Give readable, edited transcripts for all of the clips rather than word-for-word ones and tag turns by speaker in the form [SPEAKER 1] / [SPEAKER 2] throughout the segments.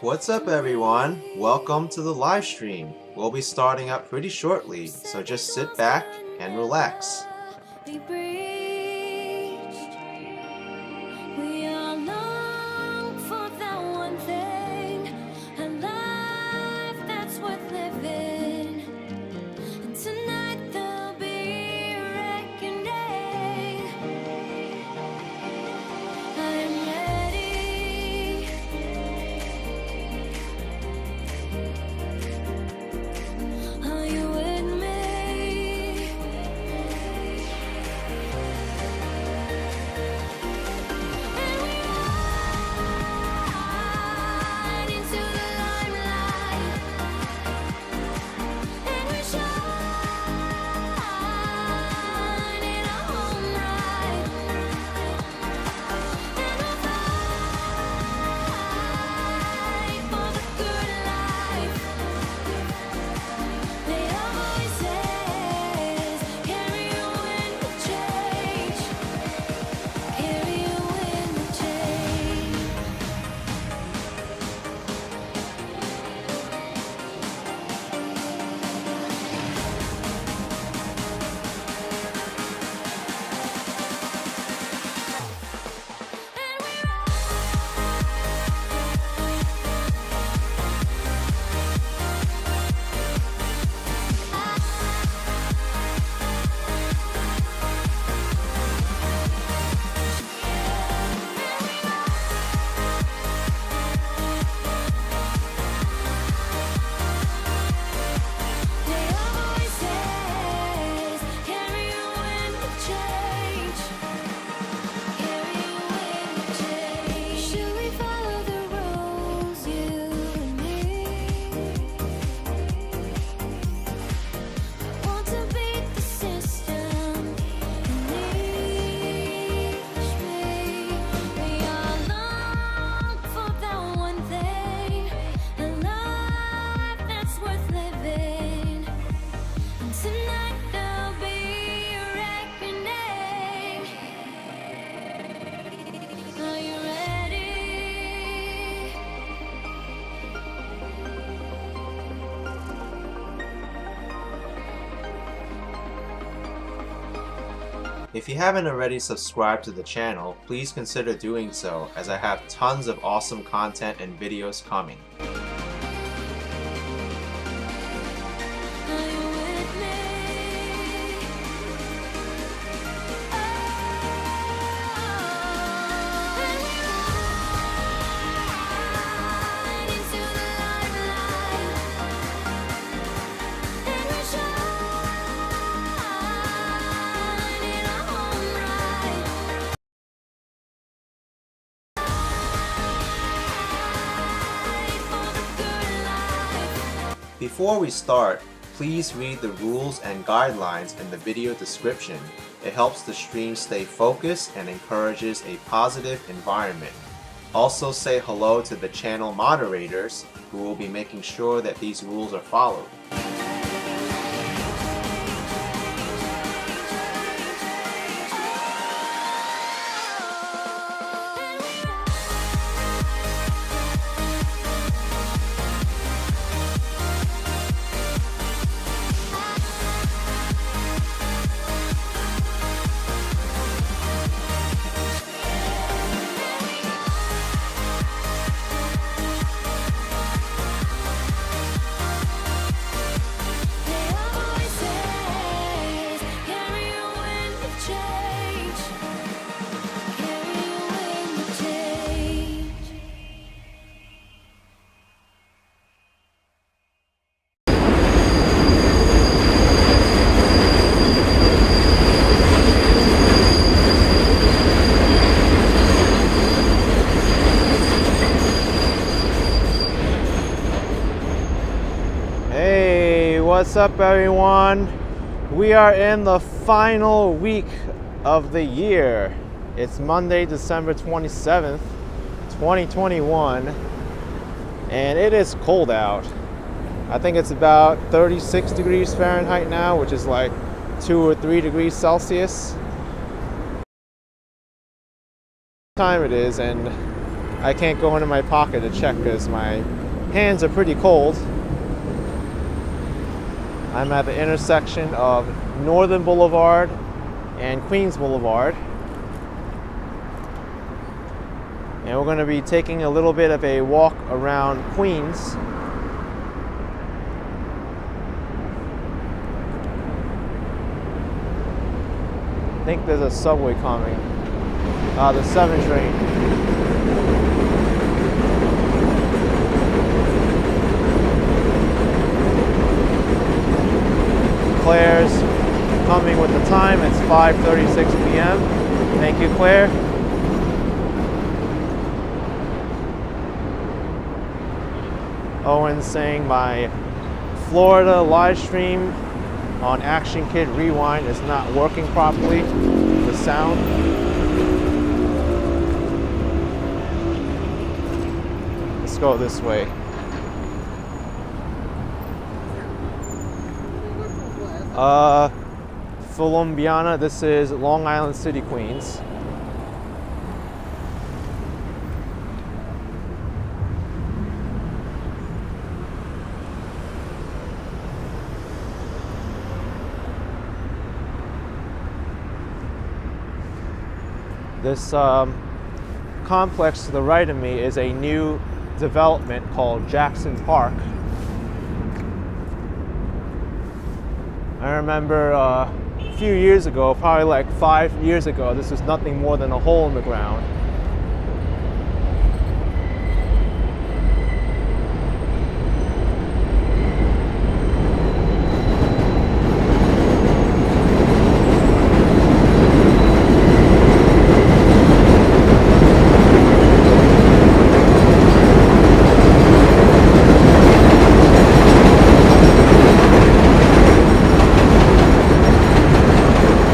[SPEAKER 1] What's up, everyone? Welcome to the live stream. We'll be starting up pretty shortly, so just sit back and relax. If you haven't already subscribed to the channel, please consider doing so, as I have tons of awesome content and videos coming. Before we start, please read the rules and guidelines in the video description. It helps the stream stay focused and encourages a positive environment. Also say hello to the channel moderators, who will be making sure that these rules are followed. What's up, everyone? We are in the final week of the year. It's Monday, December 27th, 2021, and it is cold out. I think it's about 36 degrees Fahrenheit now, which is like 2 or 3 degrees Celsius. Time it is, and I can't go into my pocket to check because my hands are pretty cold. I'm at the intersection of Northern Boulevard and Queens Boulevard. And we're going to be taking a little bit of a walk around Queens. I think there's a subway coming. The 7 train. Claire's coming with the time. It's 5:36 p.m. Thank you, Claire. Owen's saying my Florida live stream on Action Kid Rewind is not working properly. The sound. Let's go this way. Columbiana, this is Long Island City, Queens. This complex to the right of me is a new development called Jackson Park. I remember a few years ago, probably like 5 years ago, this was nothing more than a hole in the ground.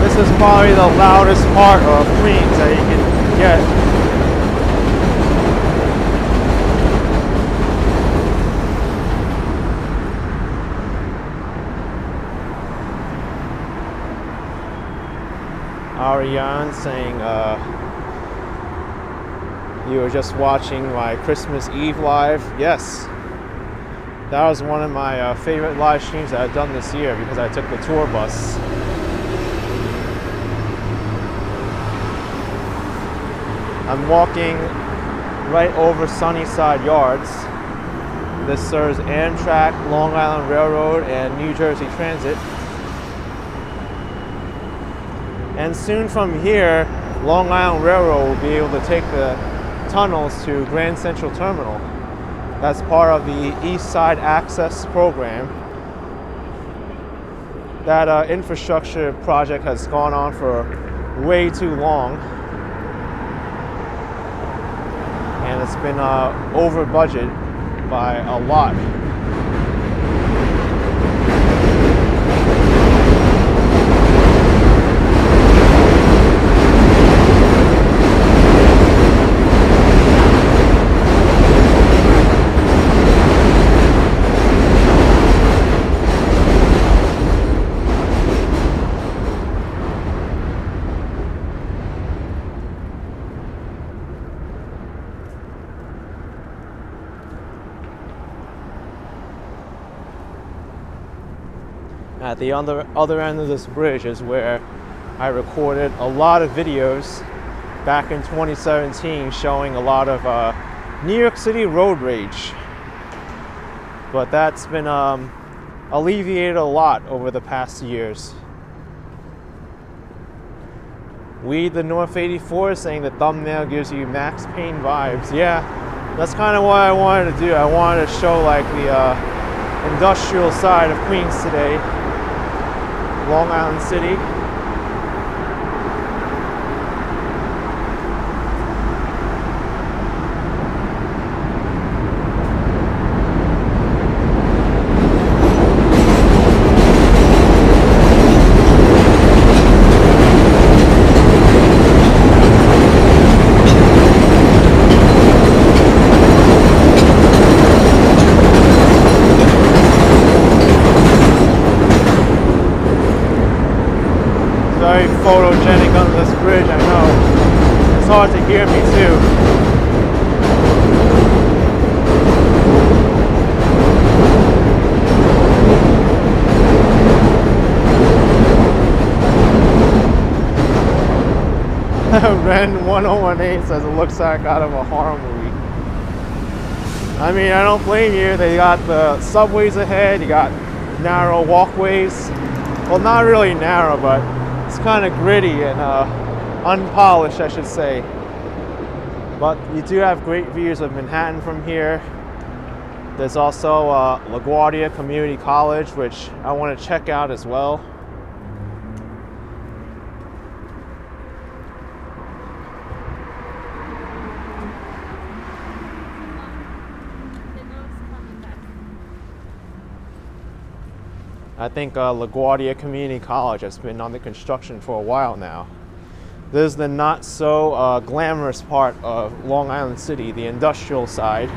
[SPEAKER 1] This is probably the loudest part of Queens that you can get. Ariane saying you were just watching my Christmas Eve live. Yes, that was one of my favorite live streams that I've done this year because I took the tour bus. I'm walking right over Sunnyside Yards. This serves Amtrak, Long Island Railroad, and New Jersey Transit. And soon from here, Long Island Railroad will be able to take the tunnels to Grand Central Terminal. That's part of the East Side Access program. That infrastructure project has gone on for way too long. And it's been over budget by a lot. At the other end of this bridge is where I recorded a lot of videos back in 2017 showing a lot of New York City road rage. But that's been alleviated a lot over the past years. Weed the North 84 saying the thumbnail gives you Max Payne vibes. Yeah, that's kind of what I wanted to do. I wanted to show like the industrial side of Queens today. Long Island City. Very photogenic under this bridge, I know. It's hard to hear me too. Ren 1018 says it looks like out of a horror movie. I mean, I don't blame you. They got the subways ahead, you got narrow walkways. Well, not really narrow, but it's kind of gritty and unpolished, I should say. But you do have great views of Manhattan from here. There's also LaGuardia Community College, which I want to check out as well. I think LaGuardia Community College has been under construction for a while now. This is the not so glamorous part of Long Island City, the industrial side.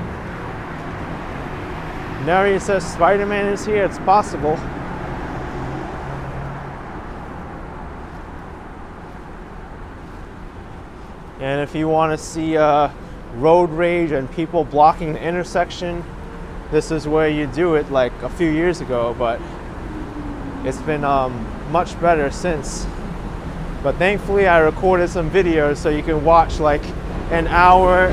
[SPEAKER 1] Neri says Spider-Man is here, it's possible. And if you want to see road rage and people blocking the intersection, this is where you do it like a few years ago, but it's been much better since. But thankfully I recorded some videos so you can watch like an hour's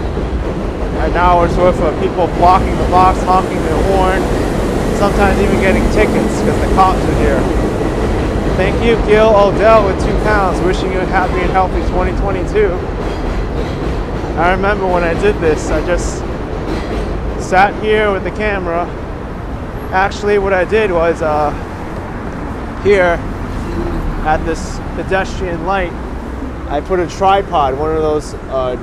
[SPEAKER 1] worth of people blocking the blocks, honking their horn, sometimes even getting tickets because the cops are here. Thank you, Gil Odell with £2. Wishing you a happy and healthy 2022. I remember when I did this, I just sat here with the camera. Actually, what I did was here at this pedestrian light, I put a tripod, one of those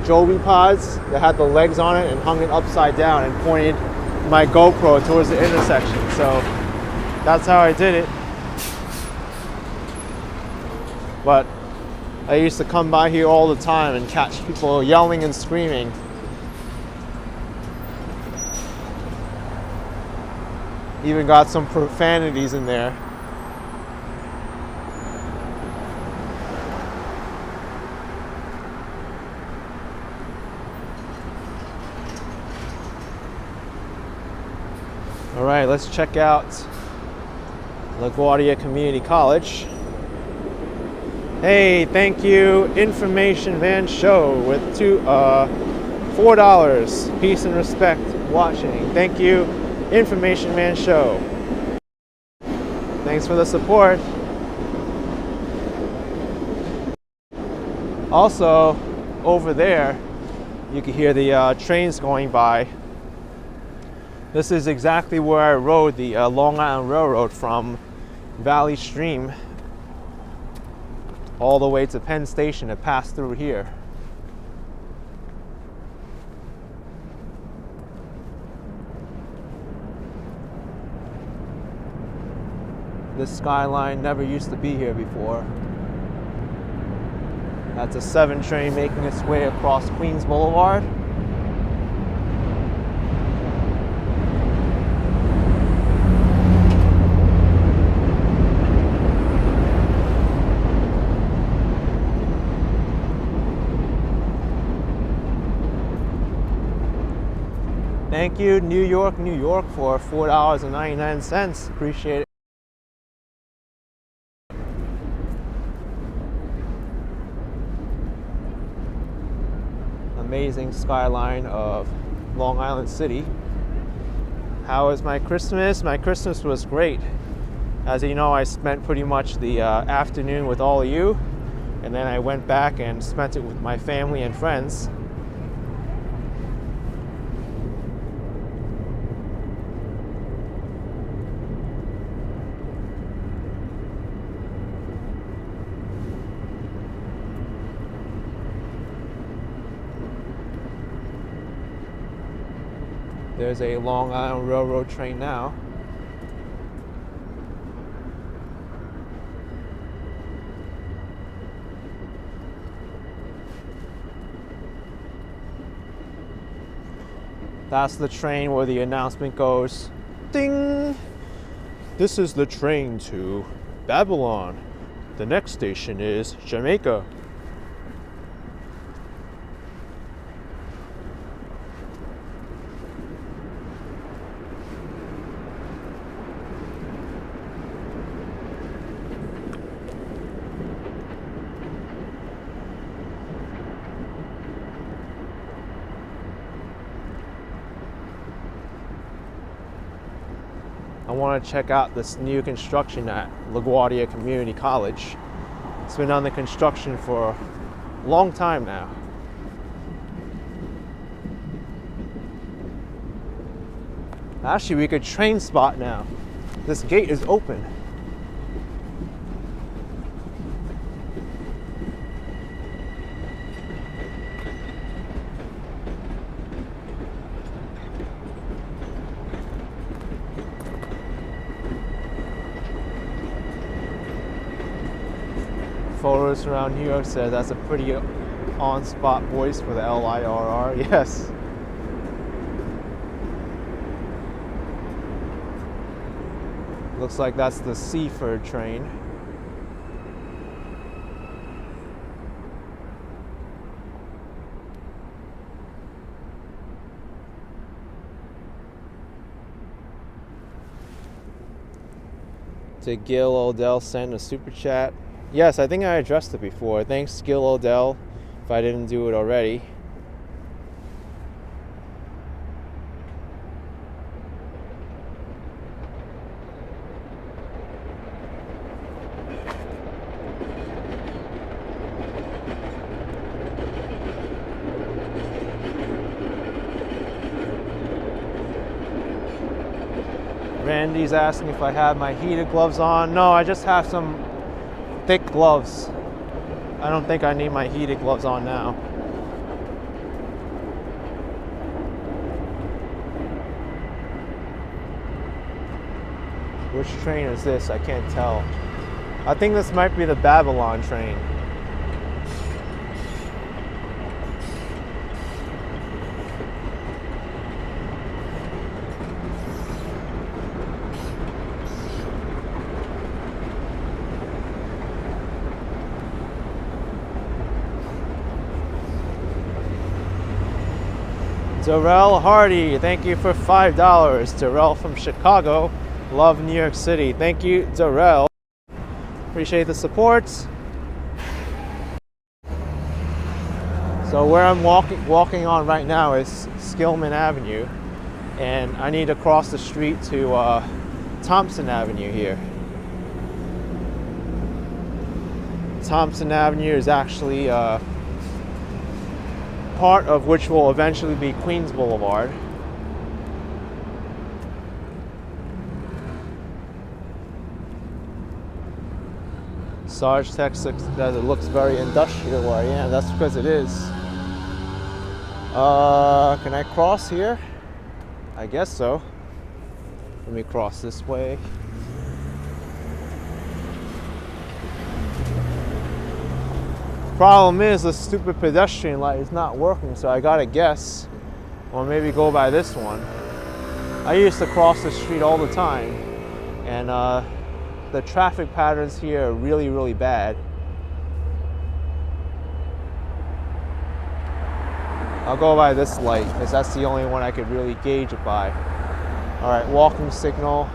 [SPEAKER 1] Joby pods that had the legs on it, and hung it upside down and pointed my GoPro towards the intersection. So that's how I did it. But I used to come by here all the time and catch people yelling and screaming. Even got some profanities in there. All right, let's check out LaGuardia Community College. Hey, thank you, Information Van Show with $4. Peace and respect watching. Thank you, Information Man Show. Thanks for the support. Also, over there, you can hear the trains going by. This is exactly where I rode the Long Island Railroad from Valley Stream all the way to Penn Station. It passed through here. This skyline never used to be here before. That's a 7 train making its way across Queens Boulevard. Thank you, New York, New York, for $4.99. Appreciate it. Amazing skyline of Long Island City. How was my Christmas? My Christmas was great. As you know, I spent pretty much the afternoon with all of you, and then I went back and spent it with my family and friends. There's a Long Island Railroad train now. That's the train where the announcement goes, ding! This is the train to Babylon. The next station is Jamaica. want to check out this new construction at LaGuardia Community College. It's been under construction for a long time now. Actually, we could train spot now. This gate is open. Photos around New York says that's a pretty on-spot voice for the LIRR. Yes. Looks like that's the Seaford train. To Gil Odell send a super chat. Yes, I think I addressed it before. Thanks, Gil Odell, if I didn't do it already. Randy's asking if I have my heated gloves on. No, I just have some thick gloves. I don't think I need my heated gloves on now. Which train is this? I can't tell. I think this might be the Babylon train. Darrell Hardy, thank you for $5. Darrell from Chicago, love New York City. Thank you, Darrell. Appreciate the support. So where I'm walking on right now is Skillman Avenue, and I need to cross the street to Thompson Avenue here. Thompson Avenue is actually part of which will eventually be Queens Boulevard. Sarge text that it looks very industrial where I am. That's because it is. Can I cross here? I guess so. Let me cross this way. Problem is the stupid pedestrian light is not working, so I gotta guess, or maybe go by this one. I used to cross the street all the time, and the traffic patterns here are really, really bad. I'll go by this light, because that's the only one I could really gauge it by. All right, walking signal.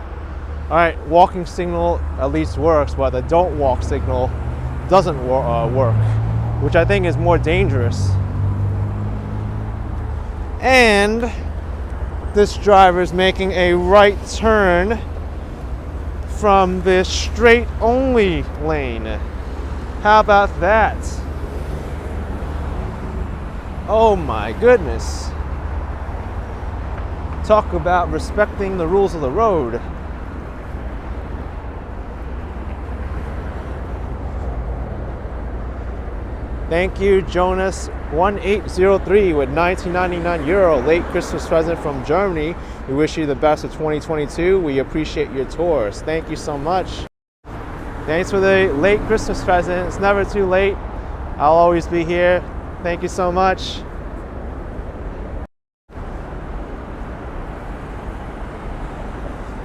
[SPEAKER 1] All right, walking signal at least works, but the don't walk signal doesn't work, which I think is more dangerous. And this driver's making a right turn from this straight only lane. How about that? Oh my goodness. Talk about respecting the rules of the road. Thank you, Jonas1803 with €19.99 late Christmas present from Germany. We wish you the best of 2022. We appreciate your tours. Thank you so much. Thanks for the late Christmas present. It's never too late. I'll always be here. Thank you so much.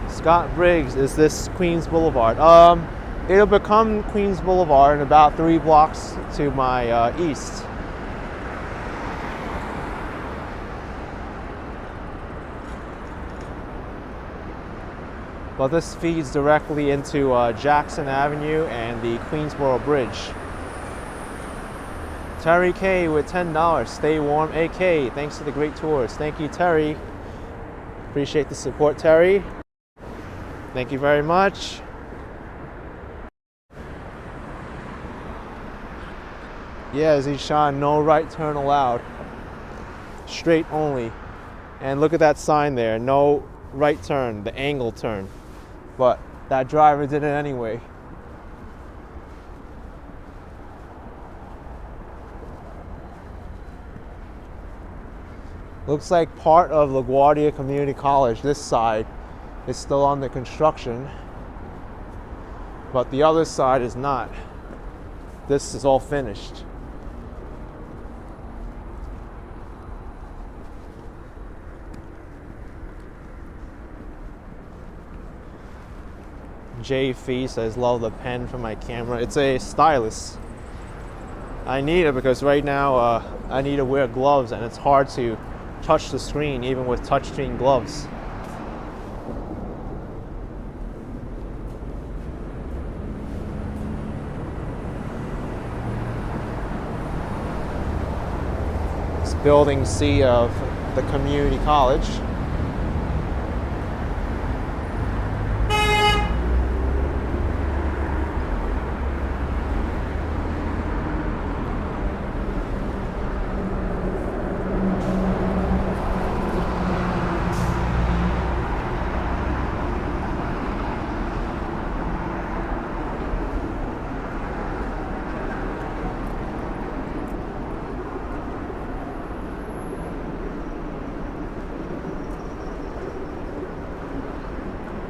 [SPEAKER 1] Scott Briggs, is this Queens Boulevard? It'll become Queens Boulevard in about 3 blocks to my east. But this feeds directly into Jackson Avenue and the Queensboro Bridge. Terry K with $10. Stay warm, AK. Thanks for the great tours. Thank you, Terry. Appreciate the support, Terry. Thank you very much. Yeah, Zishan, no right turn allowed. Straight only. And look at that sign there, no right turn, the angle turn. But that driver did it anyway. Looks like part of LaGuardia Community College, this side, is still under construction, but the other side is not. This is all finished. J Fee says, love the pen for my camera. It's a stylus. I need it because right now I need to wear gloves and it's hard to touch the screen even with touchscreen gloves. It's building C of the community college.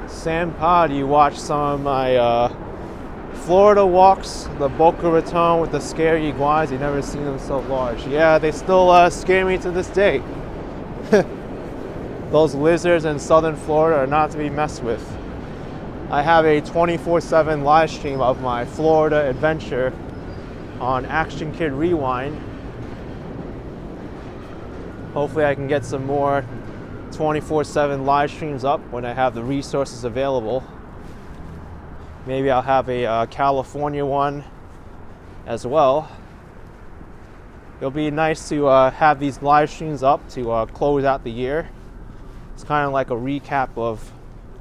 [SPEAKER 1] Sam Pod, you watched some of my Florida walks, the Boca Raton with the scary iguanas. You've never seen them so large. Yeah, they still scare me to this day. Those lizards in southern Florida are not to be messed with. I have a 24/7 live stream of my Florida adventure on Action Kid Rewind. Hopefully I can get some more 24/7 live streams up when I have the resources available. Maybe I'll have a California one as well. It'll be nice to have these live streams up to close out the year. It's kind of like a recap of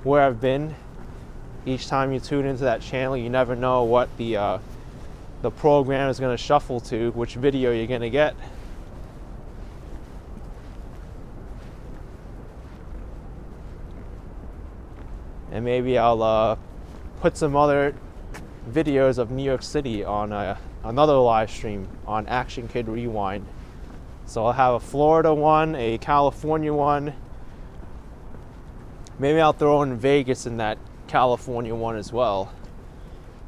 [SPEAKER 1] where I've been. Each time you tune into that channel, you never know what the program is going to shuffle to, which video you're going to get. And maybe I'll put some other videos of New York City on another live stream on Action Kid Rewind. So I'll have a Florida one, a California one. Maybe I'll throw in Vegas in that California one as well.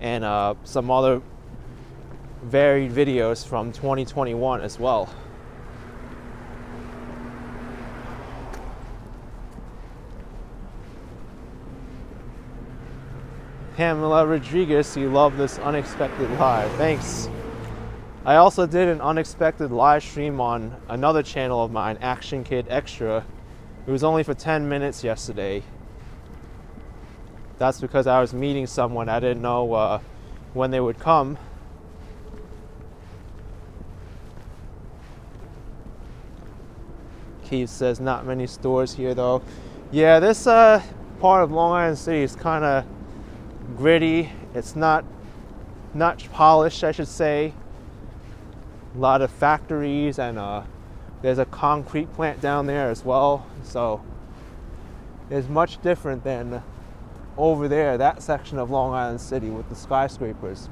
[SPEAKER 1] And some other varied videos from 2021 as well. Pamela Rodriguez, you love this unexpected live. Thanks. I also did an unexpected live stream on another channel of mine, Action Kid Extra. It was only for 10 minutes yesterday. That's because I was meeting someone. I didn't know when they would come. Keith says not many stores here though. Yeah, this part of Long Island City is kind of gritty. It's not polished, I should say. A lot of factories, and there's a concrete plant down there as well. So it's much different than over there, that section of Long Island City with the skyscrapers.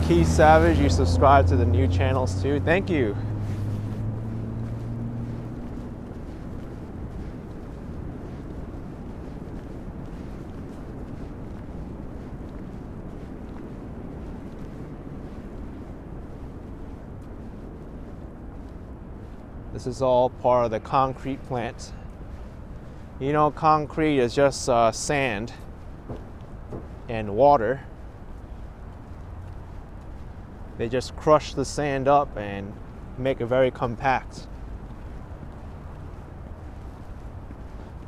[SPEAKER 1] Keith Savage, you subscribe to the new channels too. Thank you. This is all part of the concrete plant. You know, concrete is just sand and water. They just crush the sand up and make it very compact.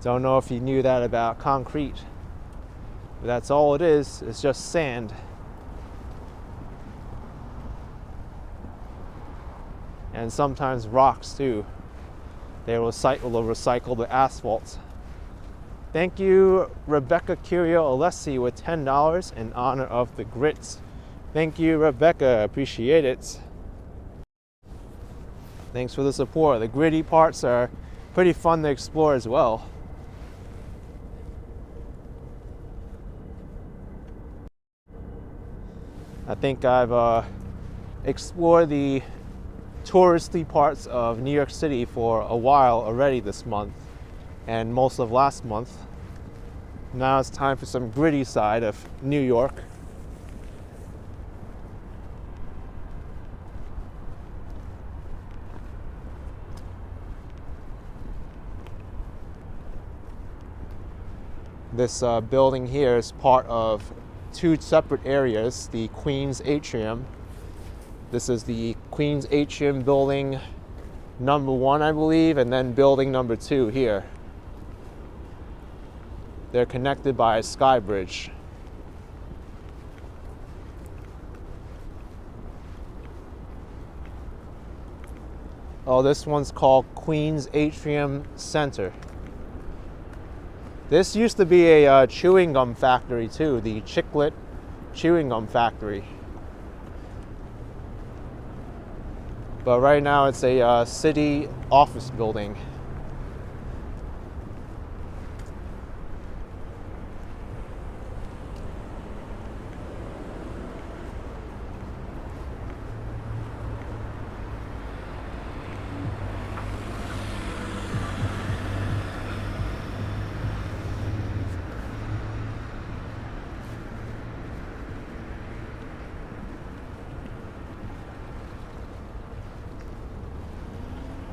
[SPEAKER 1] Don't know if you knew that about concrete, but that's all it is. It's just sand. And sometimes rocks too. They will recycle the asphalt. Thank you, Rebecca Curio Alessi, with $10 in honor of the grits. Thank you, Rebecca. Appreciate it. Thanks for the support. The gritty parts are pretty fun to explore as well. I think I've explored the touristy parts of New York City for a while already this month and most of last month. Now it's time for some gritty side of New York. This building here is part of two separate areas, the Queens Atrium. This is the Queens Atrium building number 1, I believe, and then building number 2 here. They're connected by a sky bridge. Oh, this one's called Queens Atrium Center. This used to be a chewing gum factory too, the Chiclet Chewing Gum Factory. But right now it's a city office building.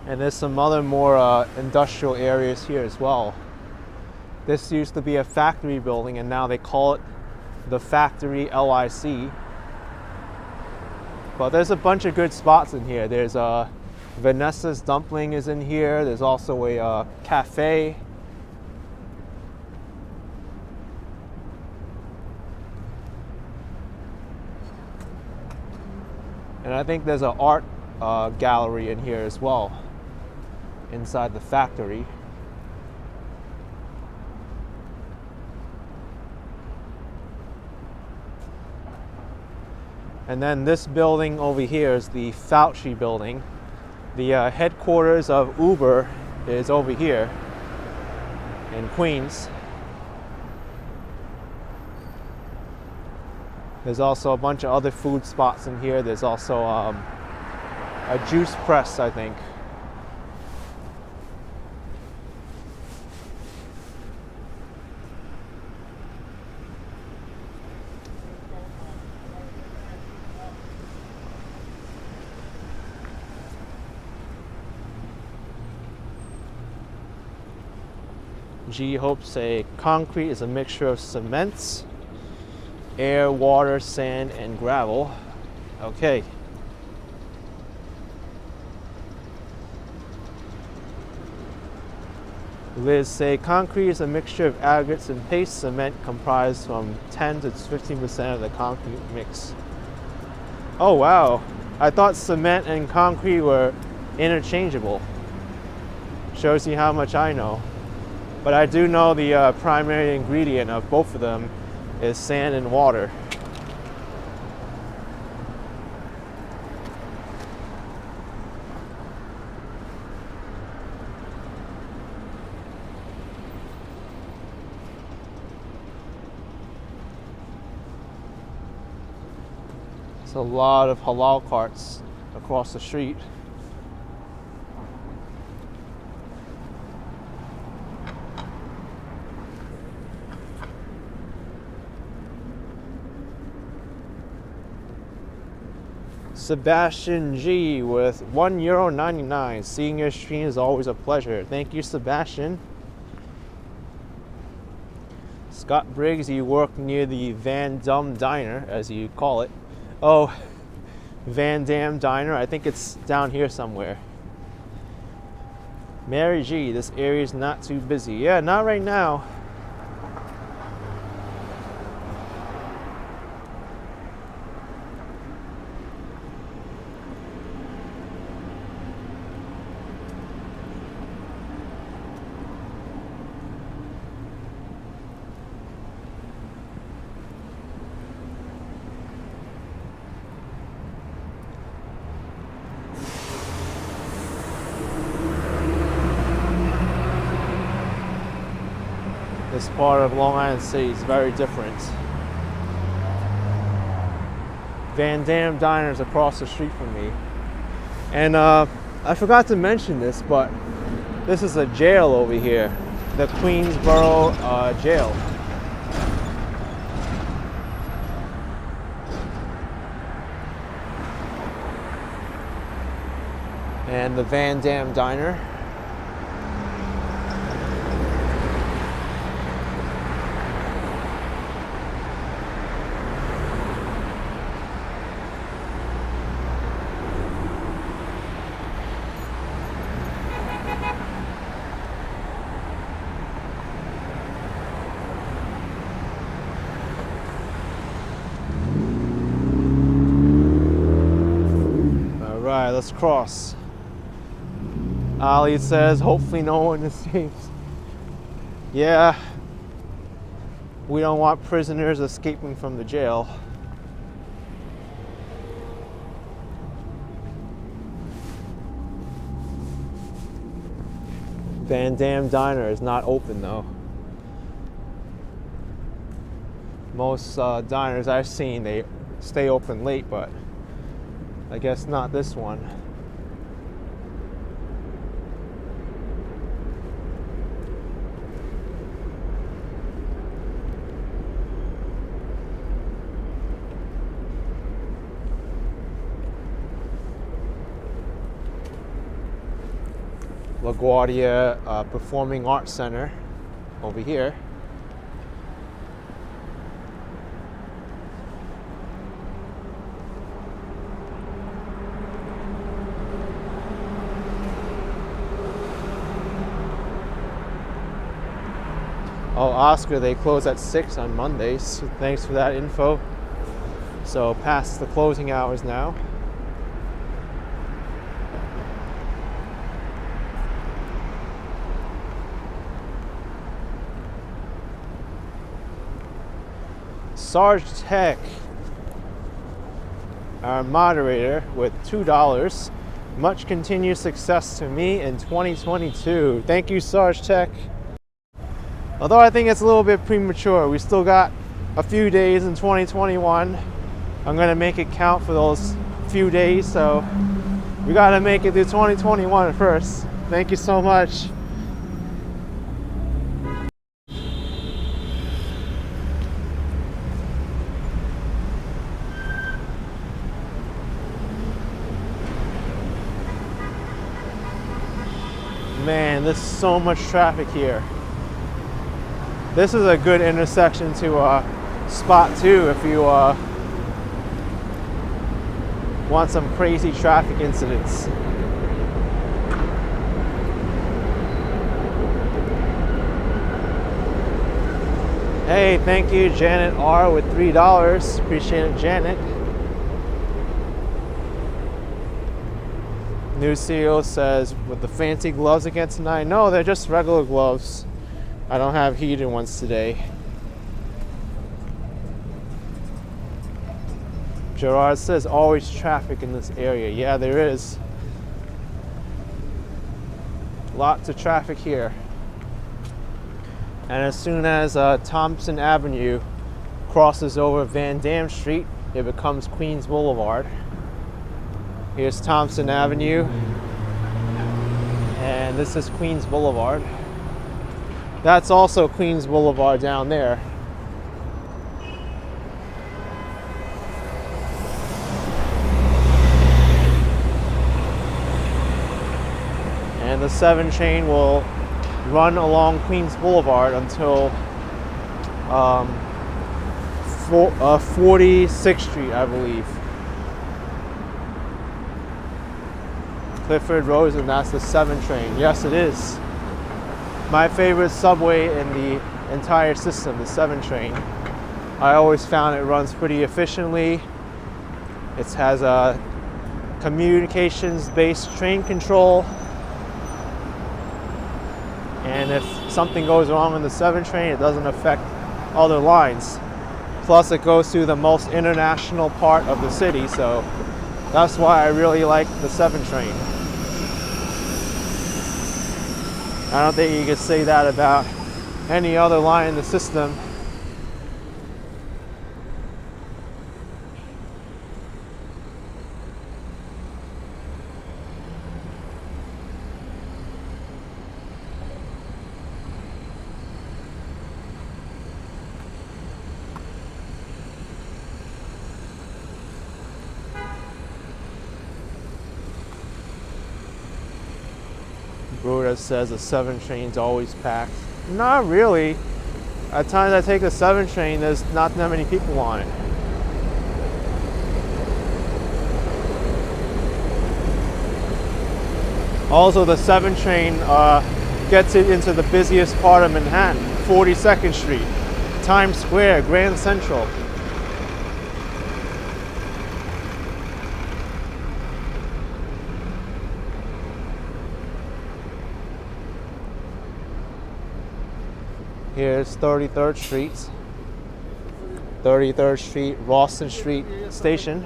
[SPEAKER 1] And there's some other more industrial areas here as well. This used to be a factory building and now they call it the Factory LIC. But there's a bunch of good spots in here. There's Vanessa's Dumpling is in here. There's also a cafe. And I think there's an art gallery in here as well, inside the factory. And then this building over here is the Fauci building. The headquarters of Uber is over here in Queens. There's also a bunch of other food spots in here. There's also a juice press, I think. G hopes a concrete is a mixture of cements, air, water, sand, and gravel. Okay. Liz say concrete is a mixture of aggregates and paste cement comprised from 10 to 15% of the concrete mix. Oh wow, I thought cement and concrete were interchangeable. Shows you how much I know. But I do know the primary ingredient of both of them is sand and water. There's a lot of halal carts across the street. Sebastian G with €1.99. Seeing your stream is always a pleasure. Thank you, Sebastian. Scott Briggs, you work near the Van Dam Diner, as you call it. Oh, Van Dam Diner. I think it's down here somewhere. Mary G, this area is not too busy. Yeah, not right now. This part of Long Island City is very different. Van Dam Diner's across the street from me. And I forgot to mention this, but this is a jail over here. The Queensboro jail. And the Van Dam Diner. Alright, let's cross. Ali says, hopefully no one escapes. Yeah, we don't want prisoners escaping from the jail. Van Dam Diner is not open though. Most diners I've seen, they stay open late, but I guess not this one. LaGuardia Performing Arts Center over here. Oh, Oscar, they close at 6 on Mondays. Thanks for that info. So past the closing hours now. Sarge Tech, our moderator, with $2. Much continued success to me in 2022. Thank you, Sarge Tech. Although I think it's a little bit premature. We still got a few days in 2021. I'm gonna make it count for those few days, so we gotta make it through 2021 first. Thank you so much. Man, there's so much traffic here. This is a good intersection to spot too if you want some crazy traffic incidents. Hey, thank you, Janet R with $3. Appreciate it, Janet. New CEO says, with the fancy gloves again tonight? No, they're just regular gloves. I don't have heated ones today. Gerard says, always traffic in this area. Yeah, there is. Lots of traffic here. And as soon as Thompson Avenue crosses over Van Dam Street, it becomes Queens Boulevard. Here's Thompson Avenue, and this is Queens Boulevard. That's also Queens Boulevard down there. And the 7 train will run along Queens Boulevard until 46th Street, I believe. Clifford Road, and that's the 7 train. Yes, it is. My favorite subway in the entire system, the 7 train. I always found it runs pretty efficiently. It has a communications-based train control. And if something goes wrong on the 7 train, it doesn't affect other lines. Plus, it goes through the most international part of the city, so that's why I really like the 7 train. I don't think you could say that about any other line in the system. Broda says the 7 train's always packed. Not really. At times I take the 7 train, there's not that many people on it. Also, the 7 train gets it into the busiest part of Manhattan, 42nd Street, Times Square, Grand Central. Here's 33rd Street, 33rd Street, Rawson Street Station.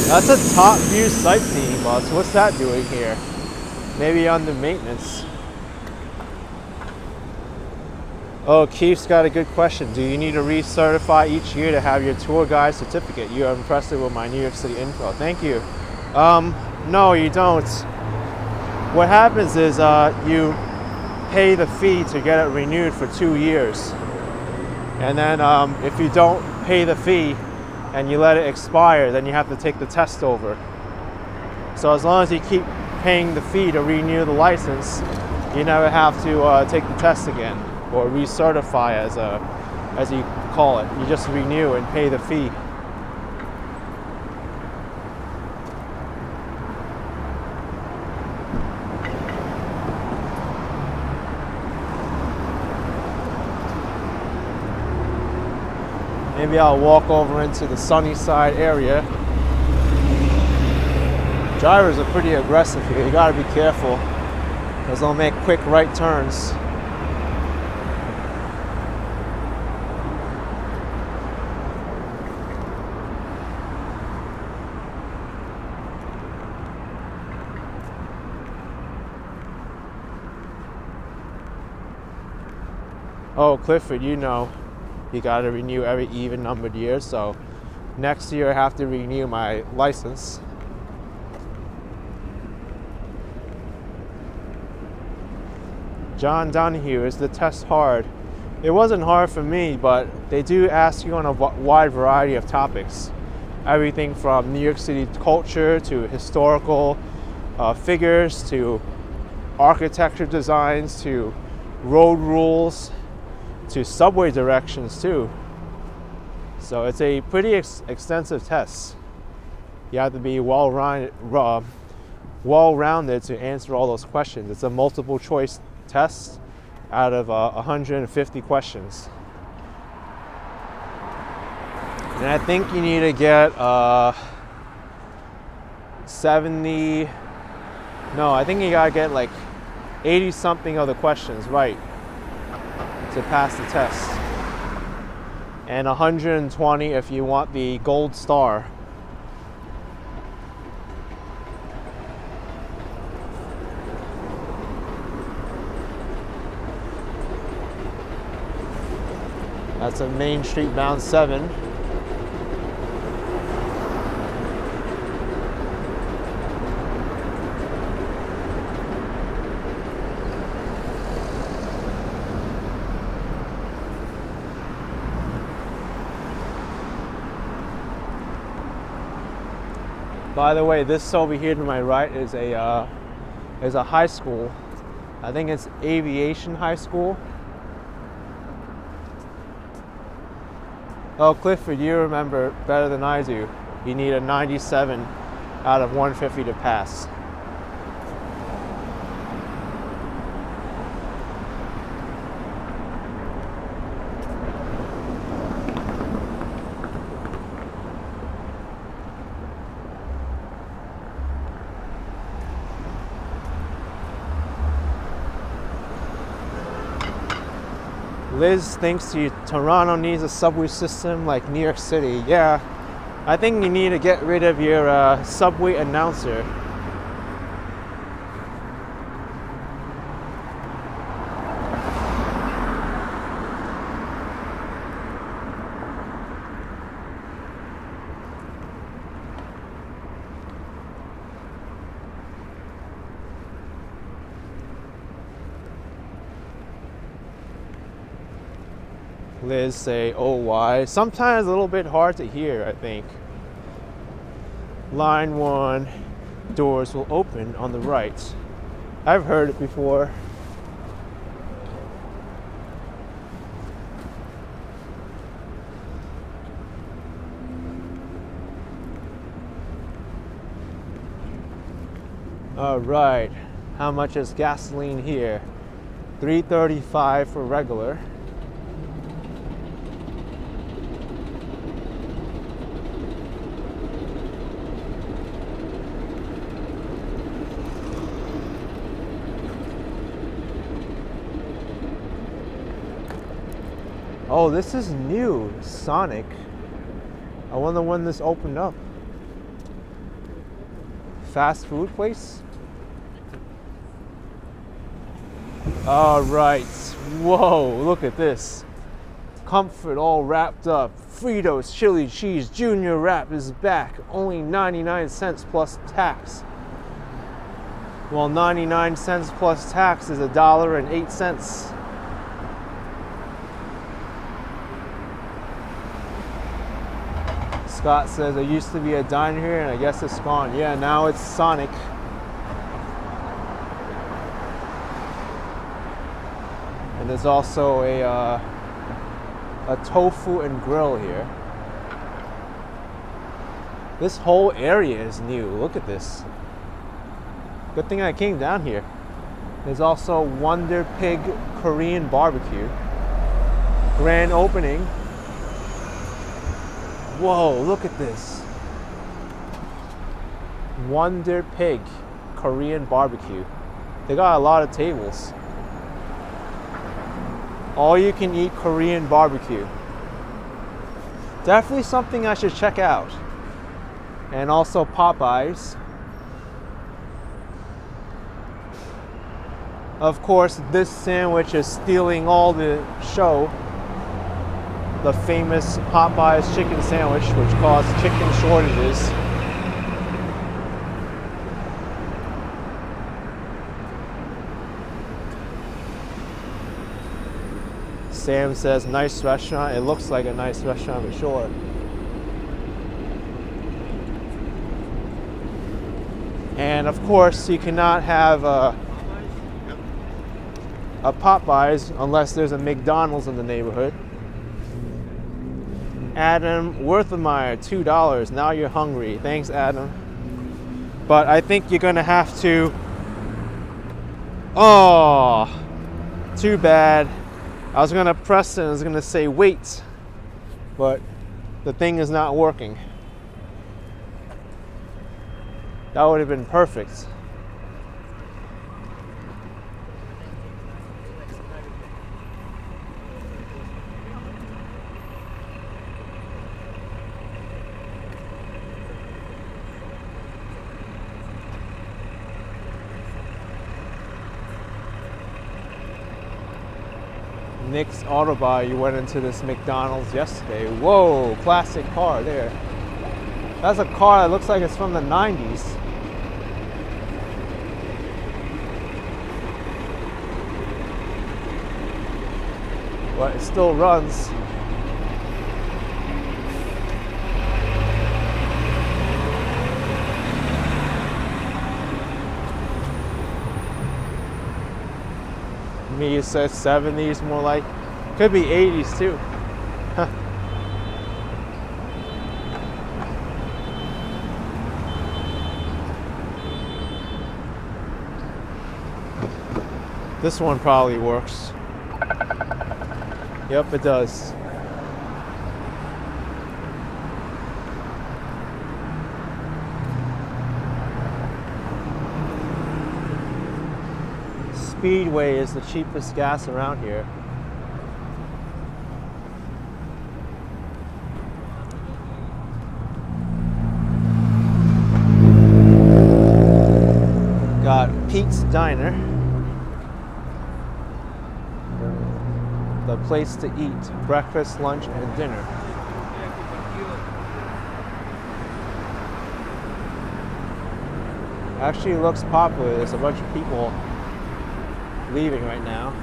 [SPEAKER 1] That's a top view sightseeing bus. What's that doing here? Maybe under maintenance. Oh, Keith's got a good question. Do you need to recertify each year to have your tour guide certificate? You are impressive with my New York City info. Thank you. No, you don't. What happens is you pay the fee to get it renewed for 2 years. And then if you don't pay the fee and you let it expire, then you have to take the test over. So as long as you keep paying the fee to renew the license, you never have to take the test again. Or recertify as you call it. You just renew and pay the fee. Maybe I'll walk over into the Sunnyside area. Drivers are pretty aggressive here. You gotta be careful because they'll make quick right turns. Oh, Clifford, you know, you got to renew every even numbered year, so next year I have to renew my license. John Donahue, is the test hard? It wasn't hard for me, but they do ask you on a wide variety of topics. Everything from New York City culture to historical figures to architecture designs to road rules to subway directions too. So it's a pretty extensive test. You have to be well-rounded to answer all those questions. It's a multiple choice test out of 150 questions. And I think you need to get 70, no, I think you gotta get like 80 something of the questions right to pass the test. And 120 if you want the gold star. That's a Main Street bound 7. By the way, this over here to my right is a high school. I think it's Aviation High School. Oh, Clifford, you remember better than I do. You need a 97 out of 150 to pass. Liz thinks Toronto needs a subway system like New York City. Yeah, I think you need to get rid of your subway announcer. Liz say, oh, why? Sometimes a little bit hard to hear, I think. Line 1, doors will open on the right. I've heard it before. All right, how much is gasoline here? $3.35 for regular. Oh, this is new, Sonic. I wonder when this opened up. Fast food place? All right. Whoa, look at this. Comfort all wrapped up. Fritos chili cheese junior wrap is back. Only 99 cents plus tax. Well, 99 cents plus tax is $1.08. Scott says there used to be a diner here and I guess it's gone. Yeah, now it's Sonic. And there's also a tofu and grill here. This whole area is new. Look at this. Good thing I came down here. There's also Wonder Pig Korean barbecue. Grand opening. Whoa, look at this. Wonder Pig Korean barbecue. They got a lot of tables. All you can eat Korean barbecue. Definitely something I should check out. And also Popeyes. Of course, this sandwich is stealing all the show. The famous Popeyes chicken sandwich, which caused chicken shortages. Sam says, nice restaurant. It looks like a nice restaurant for sure. And of course, you cannot have a Popeyes unless there's a McDonald's in the neighborhood. Adam Werthemeyer, $2. Now you're hungry. Thanks, Adam. But I think you're gonna have to. Oh, too bad. I was gonna press it and I was gonna say wait, but the thing is not working. That would have been perfect. Nick's Auto Buy, you went into this McDonald's yesterday. Whoa, classic car there. That's a car that looks like it's from the 90s. But it still runs. Me says 70s, more like, could be 80s too. This one probably works. Yep, it does. Speedway is the cheapest gas around here. Pete's Diner, the place to eat breakfast, lunch, and dinner. Actually looks popular. There's a bunch of people leaving right now.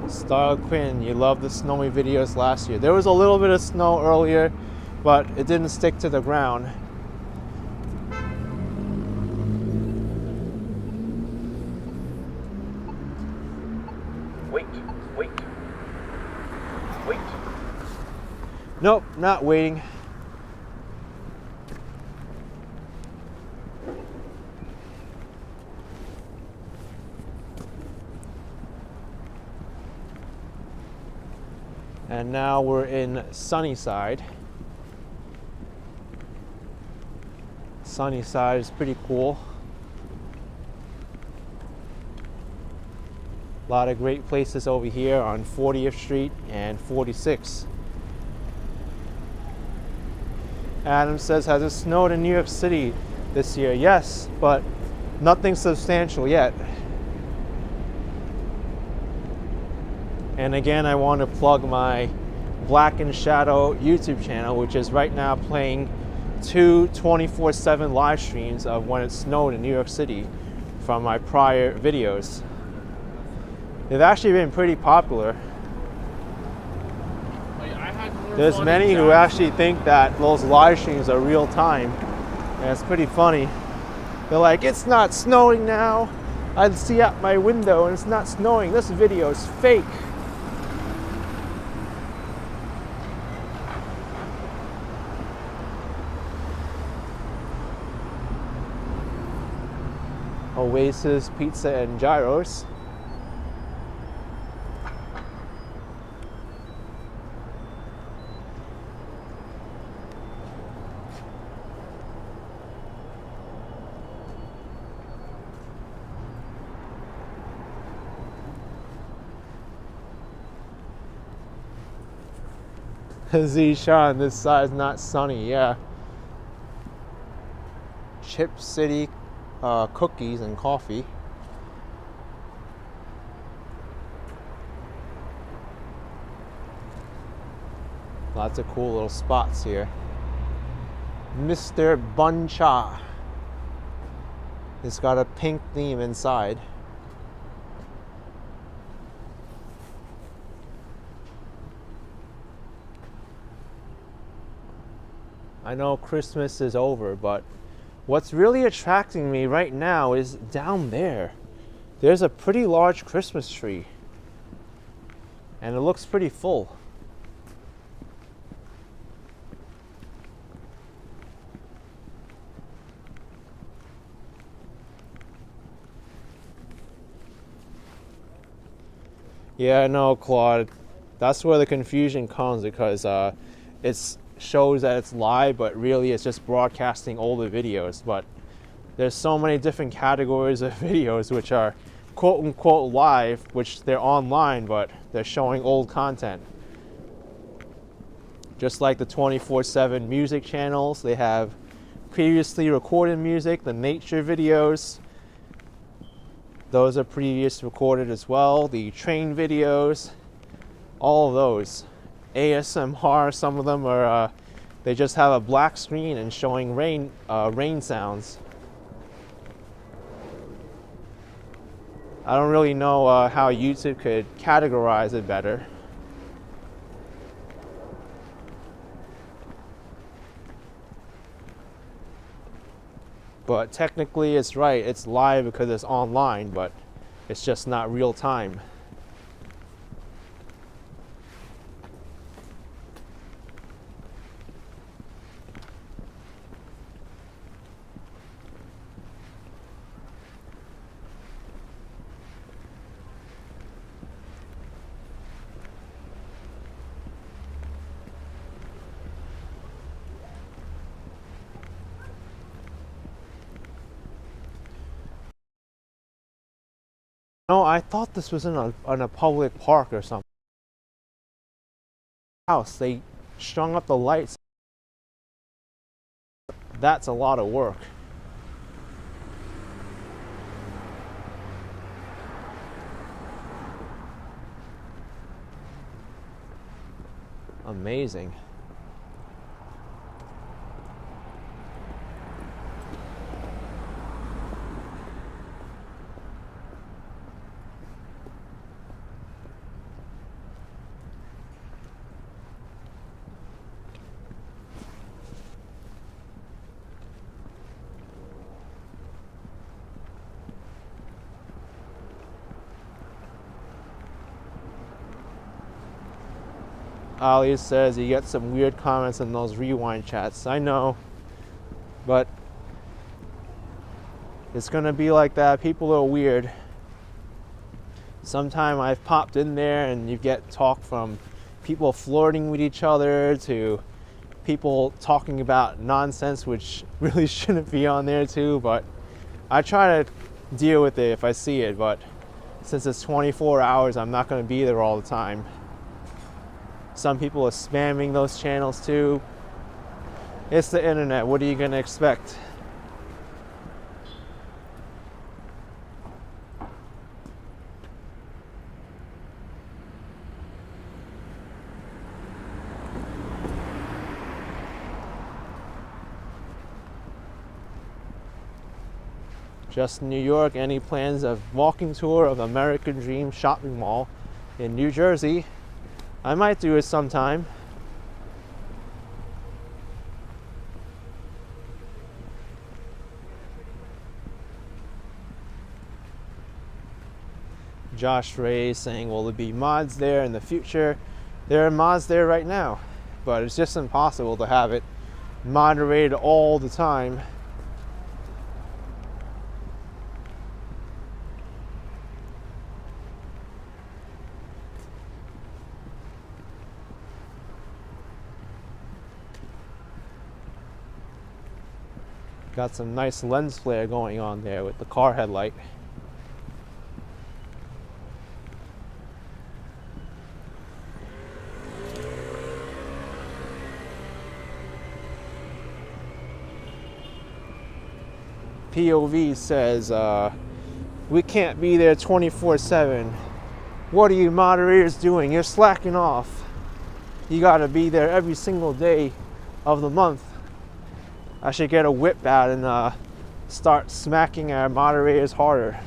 [SPEAKER 1] Style Quinn, you loved the snowy videos last year. There was a little bit of snow earlier, but it didn't stick to the ground.
[SPEAKER 2] Wait.
[SPEAKER 1] Nope, not waiting. And now we're in Sunnyside. Sunnyside is pretty cool. A lot of great places over here on 40th Street and 46. Adam says, has it snowed in New York City this year? Yes, but nothing substantial yet. And again, I want to plug my Black and Shadow YouTube channel, which is right now playing 2 24/7 live streams of when it snowed in New York City from my prior videos. They've actually been pretty popular. There's many who actually think that those live streams are real time, and it's pretty funny. They're like, it's not snowing now. I see out my window and it's not snowing. This video is fake. Oasis Pizza and Gyros. Zishan, this side's not sunny, yeah. Chip City cookies and coffee. Lots of cool little spots here. Mr. Bun Cha. It's got a pink theme inside. I know Christmas is over, but what's really attracting me right now is down there. There's a pretty large Christmas tree, and it looks pretty full. Yeah, no, Claude. That's where the confusion comes, because it shows that it's live, but really it's just broadcasting older videos. But there's so many different categories of videos which are quote unquote live, which they're online, but they're showing old content. Just like the 24/7 music channels, they have previously recorded music, the nature videos. Those are previous recorded as well. The train videos, all of those. ASMR, some of them are, they just have a black screen and showing rain sounds. I don't really know how YouTube could categorize it better. But technically it's right, it's live because it's online, but it's just not real time. No, I thought this was in a public park or something. House, they strung up the lights. That's a lot of work. Amazing. Ali says you get some weird comments in those rewind chats. I know, but it's gonna be like that. People are weird. Sometime I've popped in there and you get talk from people flirting with each other to people talking about nonsense, which really shouldn't be on there too, but I try to deal with it if I see it, but since it's 24 hours, I'm not gonna be there all the time. Some people are spamming those channels too. It's the internet. What are you gonna expect? Just in New York, any plans of walking tour of American Dream shopping mall in New Jersey? I might do it sometime. Josh Ray saying, will there be mods there in the future? There are mods there right now, but it's just impossible to have it moderated all the time. Got some nice lens flare going on there with the car headlight. POV says, we can't be there 24/7. What are you moderators doing? You're slacking off. You gotta be there every single day of the month. I should get a whip out and start smacking our moderators harder.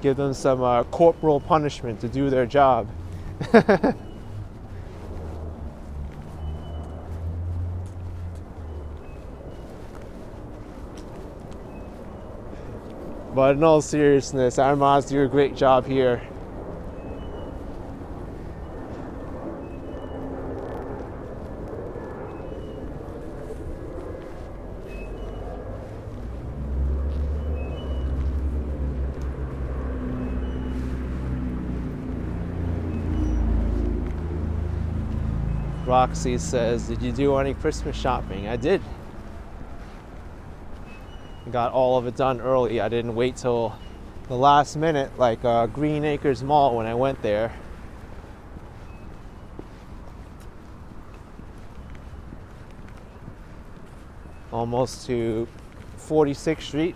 [SPEAKER 1] Give them some corporal punishment to do their job. But in all seriousness, our mods do a great job here. Roxy says, did you do any Christmas shopping? I did. Got all of it done early. I didn't wait till the last minute like Green Acres Mall when I went there. Almost to 46th Street.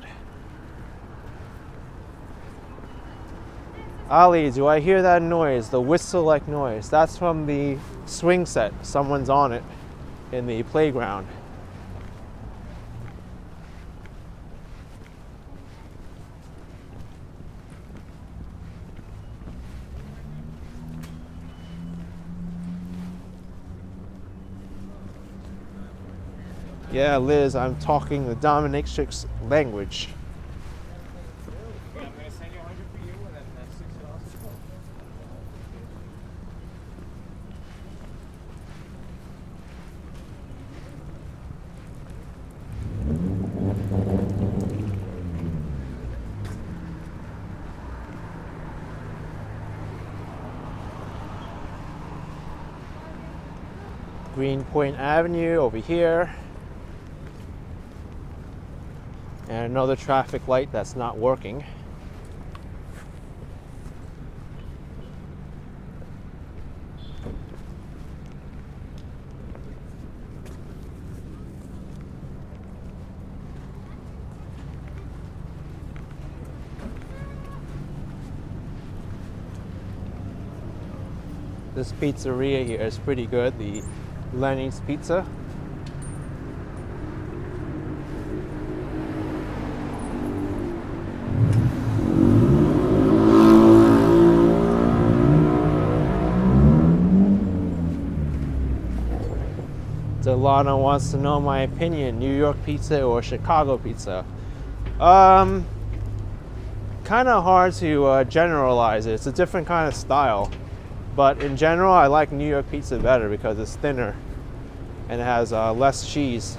[SPEAKER 1] Ali, do I hear that noise? The whistle-like noise. That's from the swing set. Someone's on it in the playground. Yeah, Liz, I'm talking the dominatrix language. Greenpoint Avenue over here. And another traffic light that's not working. This pizzeria here is pretty good, the Lenny's Pizza. Delano wants to know my opinion, New York pizza or Chicago pizza. Kind of hard to generalize it. It's a different kind of style. But in general, I like New York pizza better because it's thinner and it has less cheese.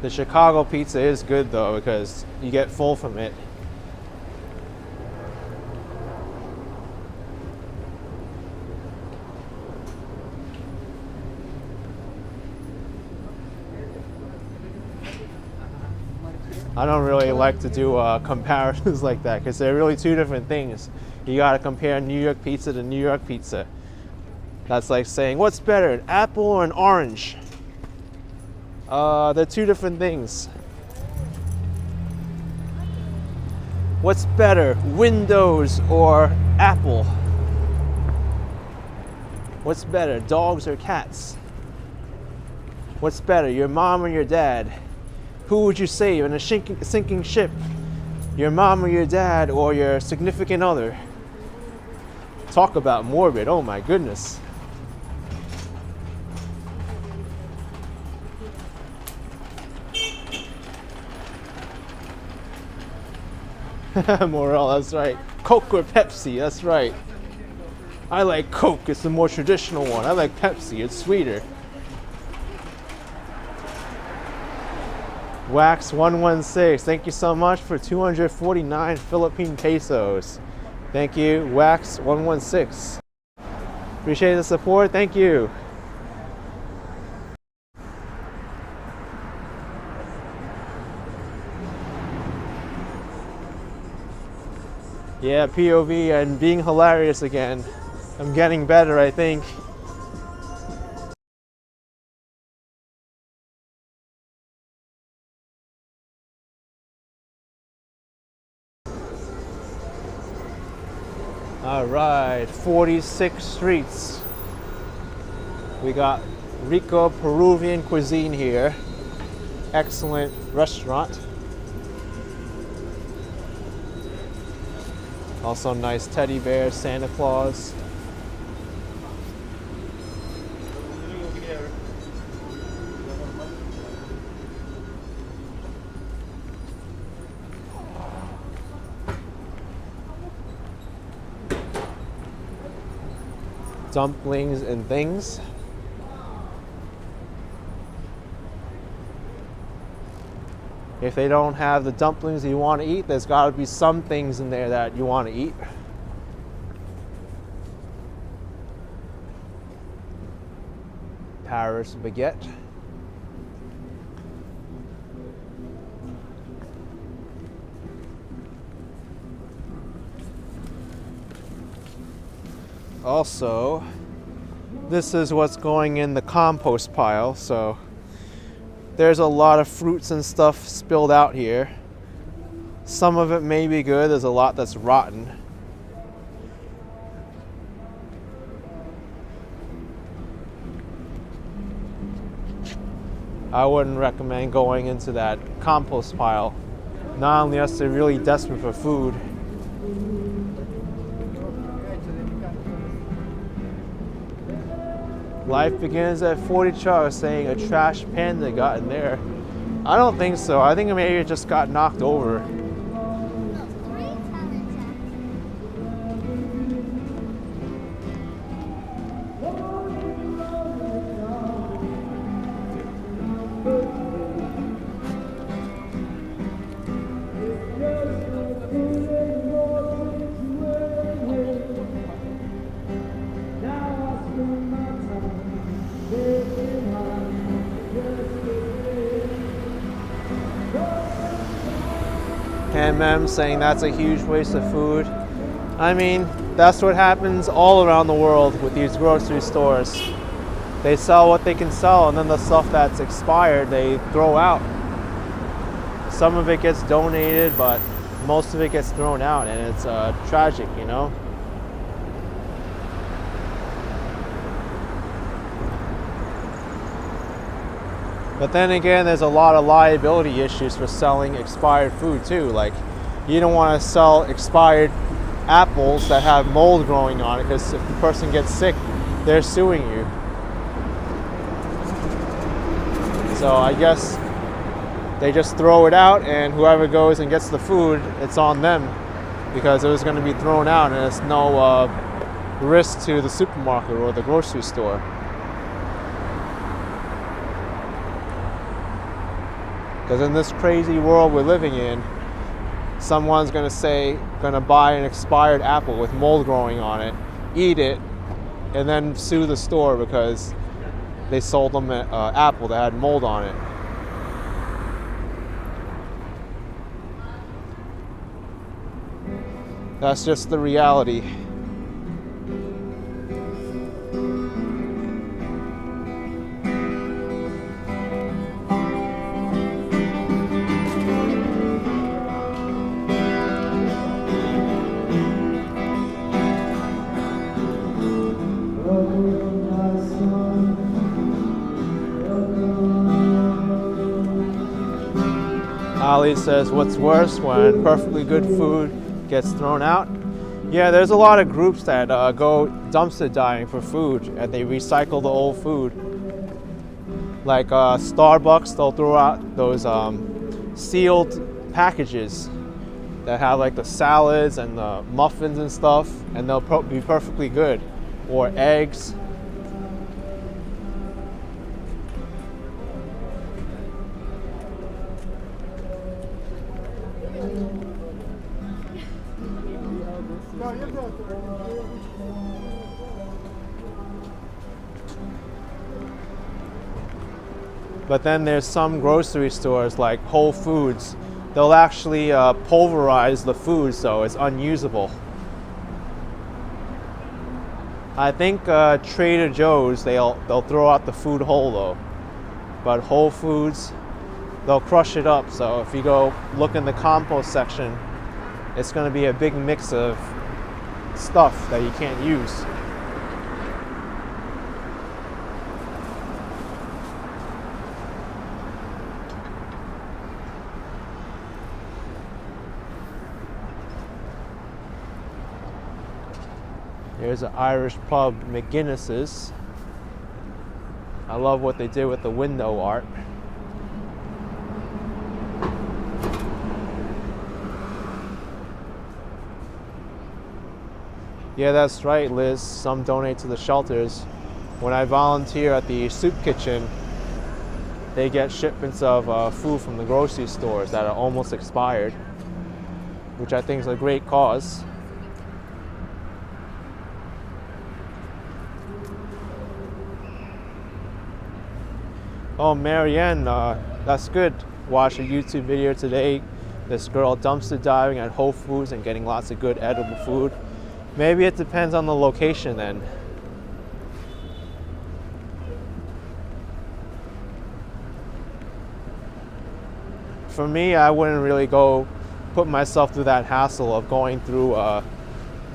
[SPEAKER 1] The Chicago pizza is good though because you get full from it. I don't really like to do comparisons like that because they're really two different things. You gotta compare New York pizza to New York pizza. That's like saying, what's better, an apple or an orange? They're two different things. What's better, Windows or Apple? What's better, dogs or cats? What's better, your mom or your dad? Who would you save in a sinking ship? Your mom or your dad or your significant other? Talk about morbid, oh my goodness. Morel, that's right. Coke or Pepsi, that's right. I like Coke, it's the more traditional one. I like Pepsi, it's sweeter. Wax 116, thank you so much for 249 Philippine pesos. Thank you, Wax 116. Appreciate the support, thank you. Yeah, POV and being hilarious again. I'm getting better, I think. All right, 46 streets. We got Rico Peruvian cuisine here. Excellent restaurant. Also nice teddy bear, Santa Claus. Dumplings and things. If they don't have the dumplings you want to eat, there's got to be some things in there that you want to eat. Paris baguette. Also, this is what's going in the compost pile, so there's a lot of fruits and stuff spilled out here. Some of it may be good, there's a lot that's rotten. I wouldn't recommend going into that compost pile, not unless they're really desperate for food. Life begins at 40 Char saying a trash panda got in there. I don't think so. I think maybe it just got knocked over. Mem saying that's a huge waste of food. I mean, that's what happens all around the world with these grocery stores. They sell what they can sell, and then the stuff that's expired they throw out. Some of it gets donated, but most of it gets thrown out, and it's tragic, you know? But then again, there's a lot of liability issues for selling expired food too. Like, you don't want to sell expired apples that have mold growing on it, because if the person gets sick, they're suing you. So I guess they just throw it out, and whoever goes and gets the food, it's on them, because it was going to be thrown out, and it's no risk to the supermarket or the grocery store. Because in this crazy world we're living in, someone's going to buy an expired apple with mold growing on it, eat it, and then sue the store because they sold them an apple that had mold on it. That's just the reality. Ali says, what's worse, when perfectly good food gets thrown out? Yeah, there's a lot of groups that go dumpster diving for food, and they recycle the old food. Like Starbucks, they'll throw out those sealed packages that have like the salads and the muffins and stuff, and they'll be perfectly good. Or eggs. But then there's some grocery stores like Whole Foods, they'll actually pulverize the food so it's unusable. I think Trader Joe's, they'll throw out the food whole though. But Whole Foods, they'll crush it up. So if you go look in the compost section, it's going to be a big mix of stuff that you can't use. Here's an Irish pub, McGuinness's. I love what they did with the window art. Yeah, that's right, Liz. Some donate to the shelters. When I volunteer at the soup kitchen, they get shipments of food from the grocery stores that are almost expired, which I think is a great cause. Oh, Marianne, that's good. Watched a YouTube video today. This girl dumpster diving at Whole Foods and getting lots of good edible food. Maybe it depends on the location then. For me, I wouldn't really go put myself through that hassle of going through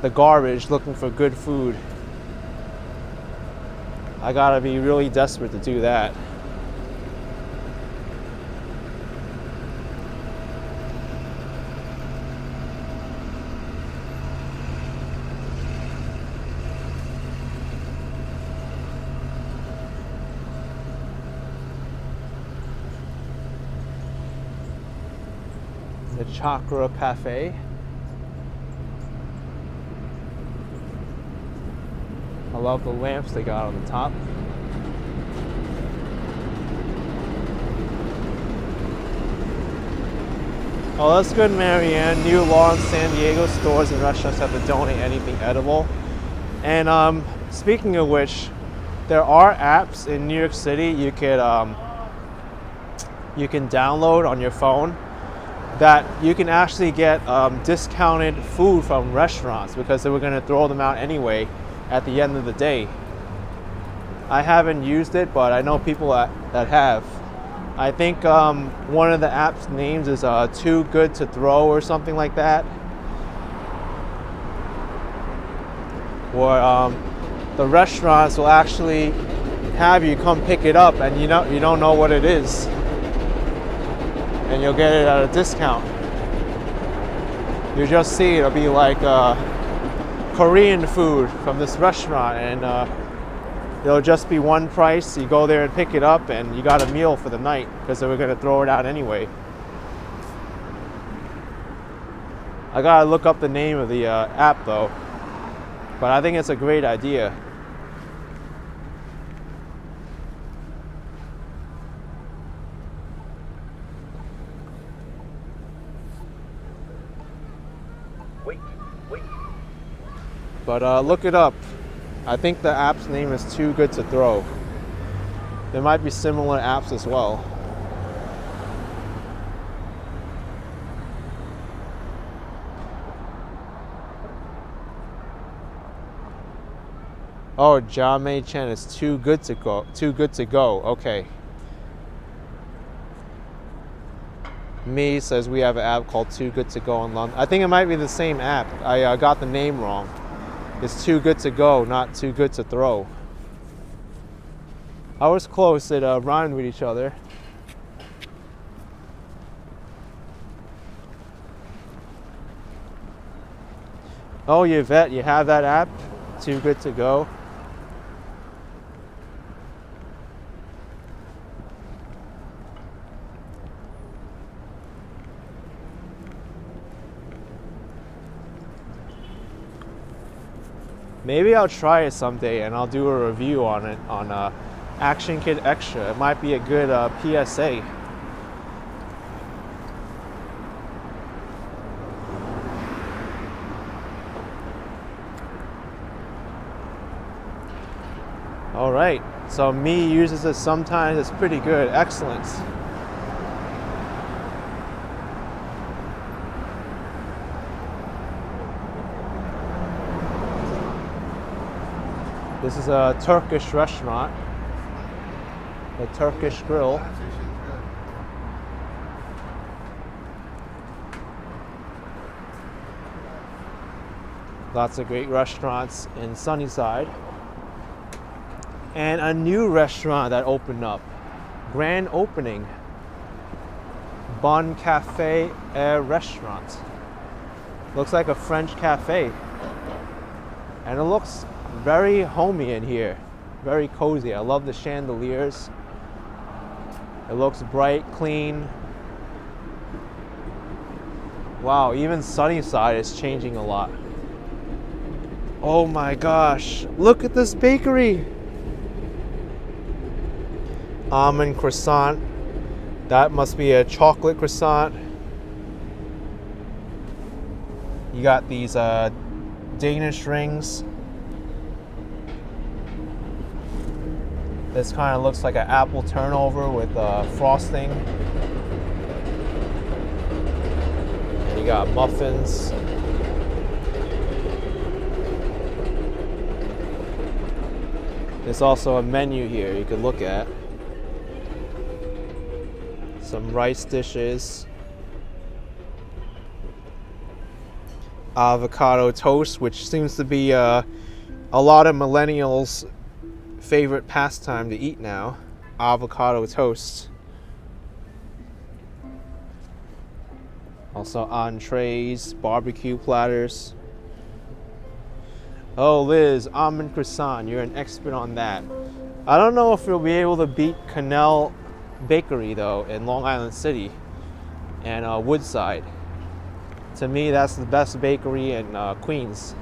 [SPEAKER 1] the garbage looking for good food. I gotta be really desperate to do that. The Chakra Cafe. I love the lamps they got on the top. Oh, that's good, Marianne. New law in San Diego, stores and restaurants have to donate anything edible. And speaking of which, there are apps in New York City you can download on your phone. that you can actually get discounted food from restaurants because they were going to throw them out anyway at the end of the day. I haven't used it, but I know people that have. I think one of the app's names is Too Good to Throw or something like that. Or the restaurants will actually have you come pick it up, and you don't know what it is, and you'll get it at a discount. You just see it'll be like Korean food from this restaurant, and it'll just be one price. You go there and pick it up, and you got a meal for the night because they were going to throw it out anyway. I gotta look up the name of the app though, but I think it's a great idea.
[SPEAKER 2] Wait.
[SPEAKER 1] But look it up. I think the app's name is Too Good to Throw. There might be similar apps as well. Oh, Jame Chen is too good to go. Too good to go. Okay. Me says we have an app called Too Good to Go in London. I think it might be the same app. I got the name wrong. It's Too Good to Go, not Too Good to Throw. I was close. It rhymed with each other. Oh, Yvette, you have that app? Too Good to Go? Maybe I'll try it someday and I'll do a review on it on Action Kid Extra. It might be a good PSA. All right, so me uses it sometimes. It's pretty good. Excellent. This is a Turkish restaurant, the Turkish Grill. Lots of great restaurants in Sunnyside. And a new restaurant that opened up. Grand opening. Bon Cafe et Restaurant. Looks like a French cafe. And it looks very homey in here. Very cozy. I love the chandeliers. It looks bright, clean. Wow, even Sunnyside is changing a lot. Oh my gosh, look at this bakery. Almond croissant. That must be a chocolate croissant. You got these Danish rings. This kind of looks like an apple turnover with frosting. And you got muffins. There's also a menu here you could look at. Some rice dishes. Avocado toast, which seems to be a lot of millennials' favorite pastime to eat now. Avocado toast. Also entrees, barbecue platters. Oh, Liz, almond croissant. You're an expert on that. I don't know if you'll be able to beat Canal Bakery though in Long Island City and Woodside. To me, that's the best bakery in Queens.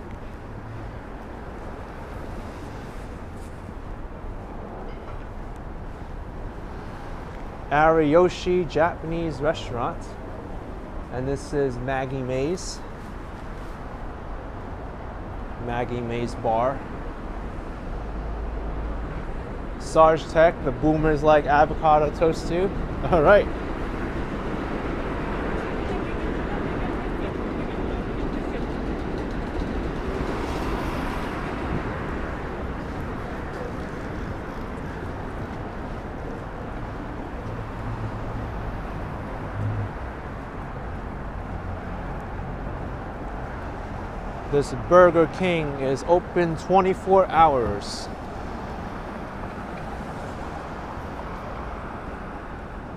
[SPEAKER 1] Ariyoshi Japanese restaurant, and this is Maggie Mae's bar. Sarge Tech, the boomers like avocado toast too. All right. This Burger King is open 24 hours.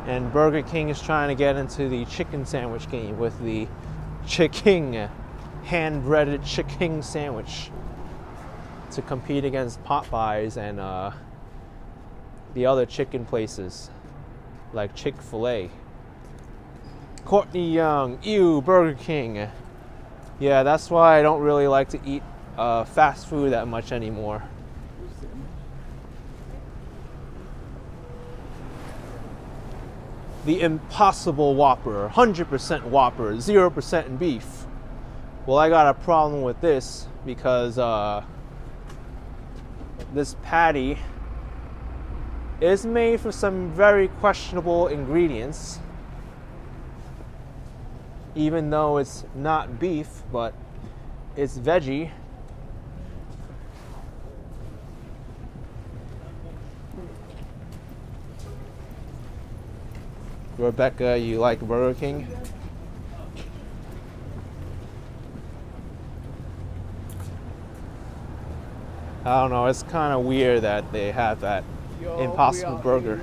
[SPEAKER 1] And Burger King is trying to get into the chicken sandwich game with the chicken, hand-breaded chicken sandwich to compete against Popeyes and the other chicken places like Chick-fil-A. Courtney Young, ew, Burger King. Yeah, that's why I don't really like to eat fast food that much anymore. The Impossible Whopper, 100% Whopper, 0% beef. Well, I got a problem with this because this patty is made from some very questionable ingredients. Even though it's not beef, but it's veggie. Rebecca, you like Burger King? I don't know, it's kind of weird that they have that Impossible Burger.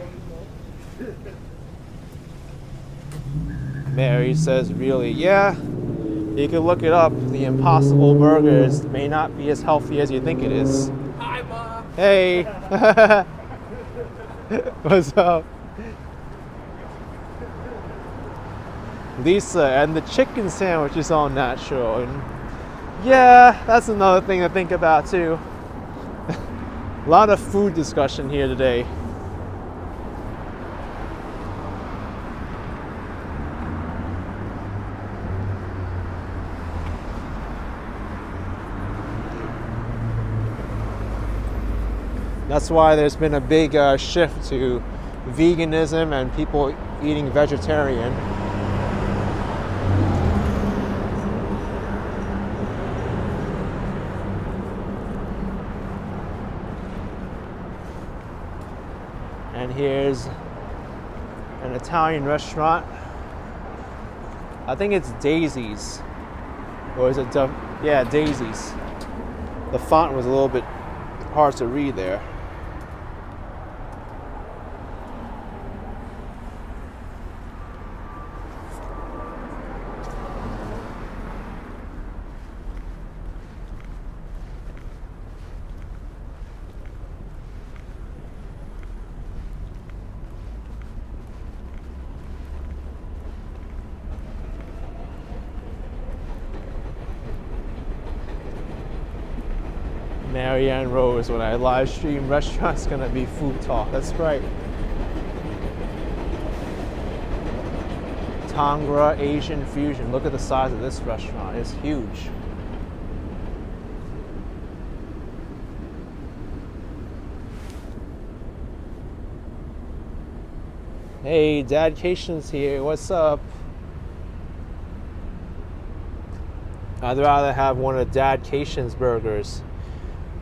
[SPEAKER 1] Mary says, really? Yeah, you can look it up. The Impossible Burger may not be as healthy as you think it is.
[SPEAKER 2] Hi, Mom.
[SPEAKER 1] Hey. What's up? Lisa, and the chicken sandwich is all natural. And yeah, that's another thing to think about too. A lot of food discussion here today. That's why there's been a big shift to veganism and people eating vegetarian. And here's an Italian restaurant. I think it's Daisy's. Or is it yeah, Daisy's. The font was a little bit hard to read there. Marianne Rose, when I live stream restaurants, gonna be food talk. That's right. Tangra Asian Fusion. Look at the size of this restaurant. It's huge. Hey, Dadcation's here. What's up? I'd rather have one of Dadcation's burgers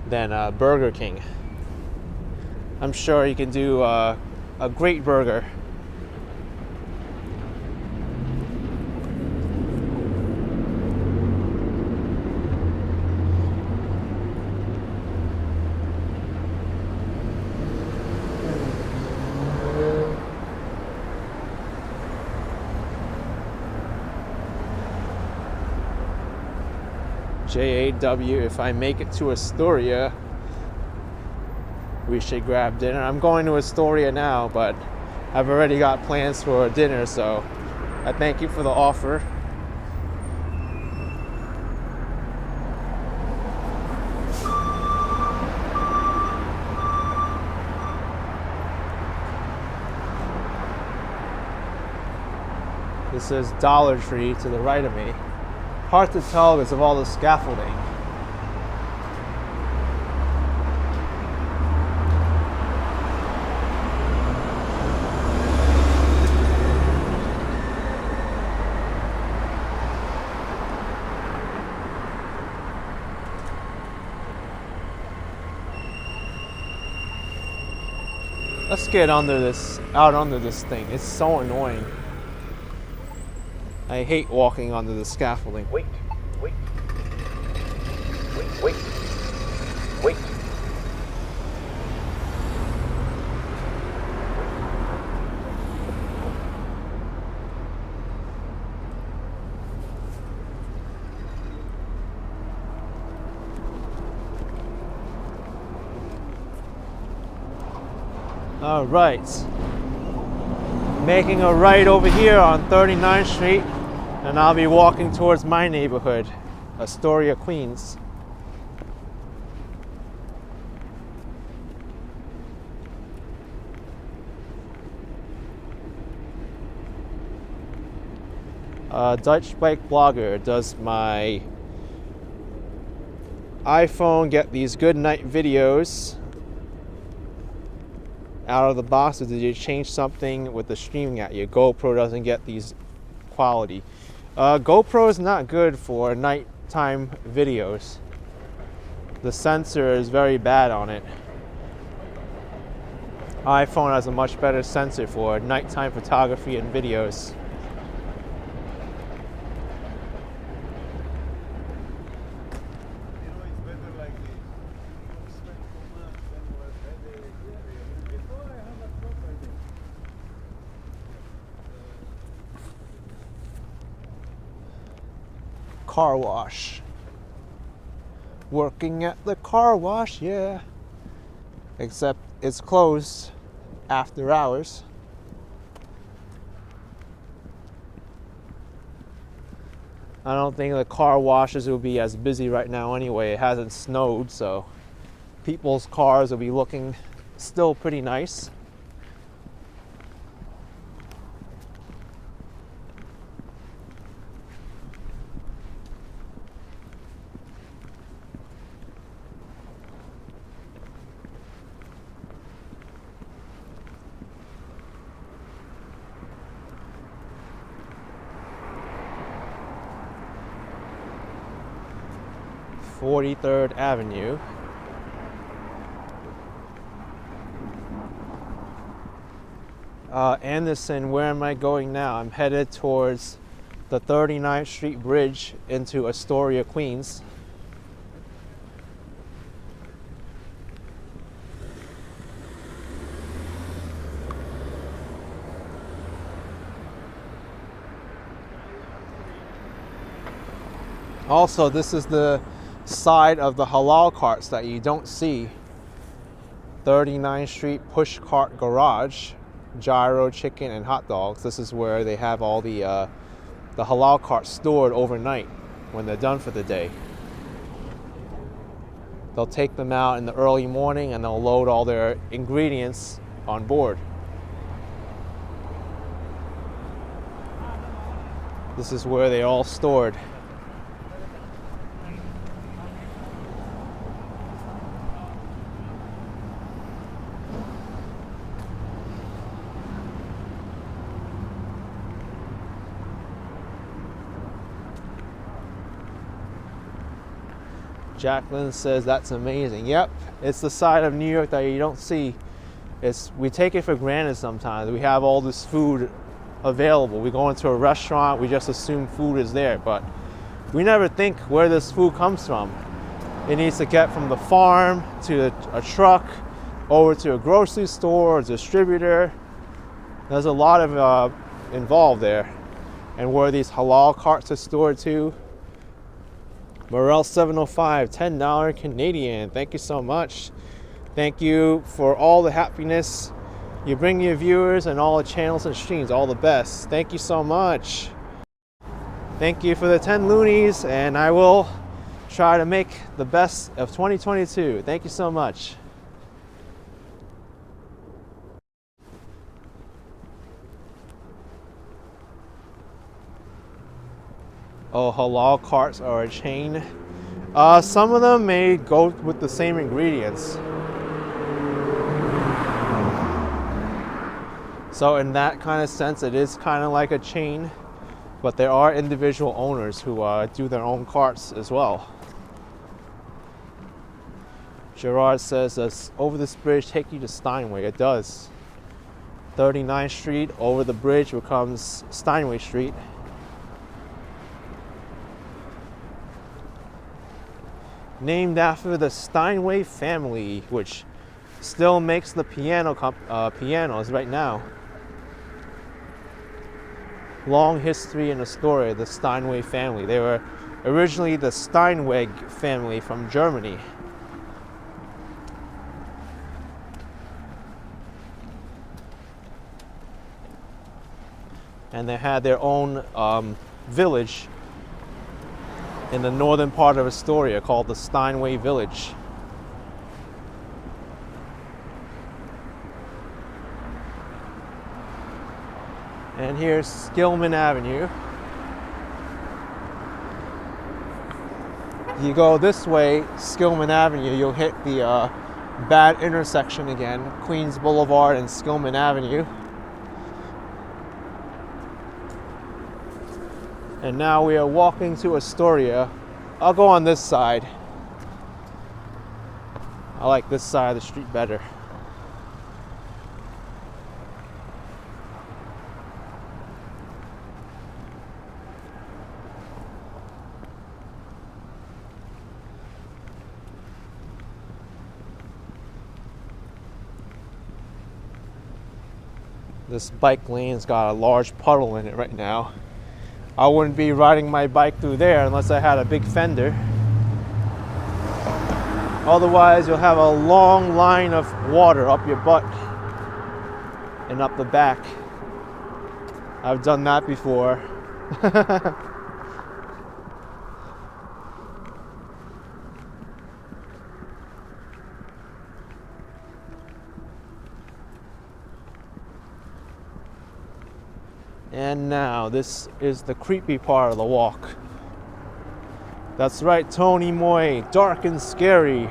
[SPEAKER 1] than Burger King. I'm sure you can do a great burger. JAW, if I make it to Astoria, we should grab dinner. I'm going to Astoria now, but I've already got plans for dinner, so I thank you for the offer. This is Dollar Tree to the right of me. Hard to tell because of all the scaffolding. Let's get out under this thing. It's so annoying. I hate walking under the scaffolding.
[SPEAKER 2] Wait. Wait. Wait.
[SPEAKER 1] All right. Making a right over here on 39th Street, and I'll be walking towards my neighborhood, Astoria, Queens. Dutch bike blogger does my iPhone get these good night videos out of the box, or did you change something with the streaming at your GoPro doesn't get these quality? GoPro is not good for nighttime videos. The sensor is very bad on it. iPhone has a much better sensor for nighttime photography and videos. Car wash. Working at the car wash, yeah. Except it's closed after hours. I don't think the car washes will be as busy right now anyway. It hasn't snowed, so people's cars will be looking still pretty nice. (43rd Avenue). Anderson, where am I going now? I'm headed towards the 39th Street Bridge into Astoria, Queens. Also, this is the side of the Halal carts that you don't see. 39th Street Push Cart Garage, gyro, chicken, and hot dogs. This is where they have all the Halal carts stored overnight when they're done for the day. They'll take them out in the early morning and they'll load all their ingredients on board. This is where they're all stored. Jacqueline says that's amazing. Yep, it's the side of New York that you don't see. We take it for granted sometimes. We have all this food available. We go into a restaurant, we just assume food is there, but we never think where this food comes from. It needs to get from the farm to a truck, over to a grocery store, a distributor. There's a lot of involved there. And where these halal carts are stored too. Morel 705, $10 Canadian. Thank you so much. Thank you for all the happiness you bring your viewers and all the channels and streams. All the best. Thank you so much. Thank you for the 10 loonies, and I will try to make the best of 2022. Thank you so much. Oh, halal carts are a chain. Some of them may go with the same ingredients. So in that kind of sense, it is kind of like a chain, but there are individual owners who do their own carts as well. Gerard says, does over this bridge take you to Steinway? It does. 39th Street over the bridge becomes Steinway Street. named after the Steinway family, which still makes the pianos right now. Long history in Astoria, the Steinway family. They were originally the Steinweg family from Germany. And they had their own village in the northern part of Astoria called the Steinway Village. And here's Skillman Avenue. You go this way, Skillman Avenue, you'll hit the bad intersection again, Queens Boulevard and Skillman Avenue. And now we are walking to Astoria. I'll go on this side. I like this side of the street better. This bike lane's got a large puddle in it right now. I wouldn't be riding my bike through there unless I had a big fender. Otherwise, you'll have a long line of water up your butt and up the back. I've done that before. And now, this is the creepy part of the walk. That's right, Tony Moy, dark and scary.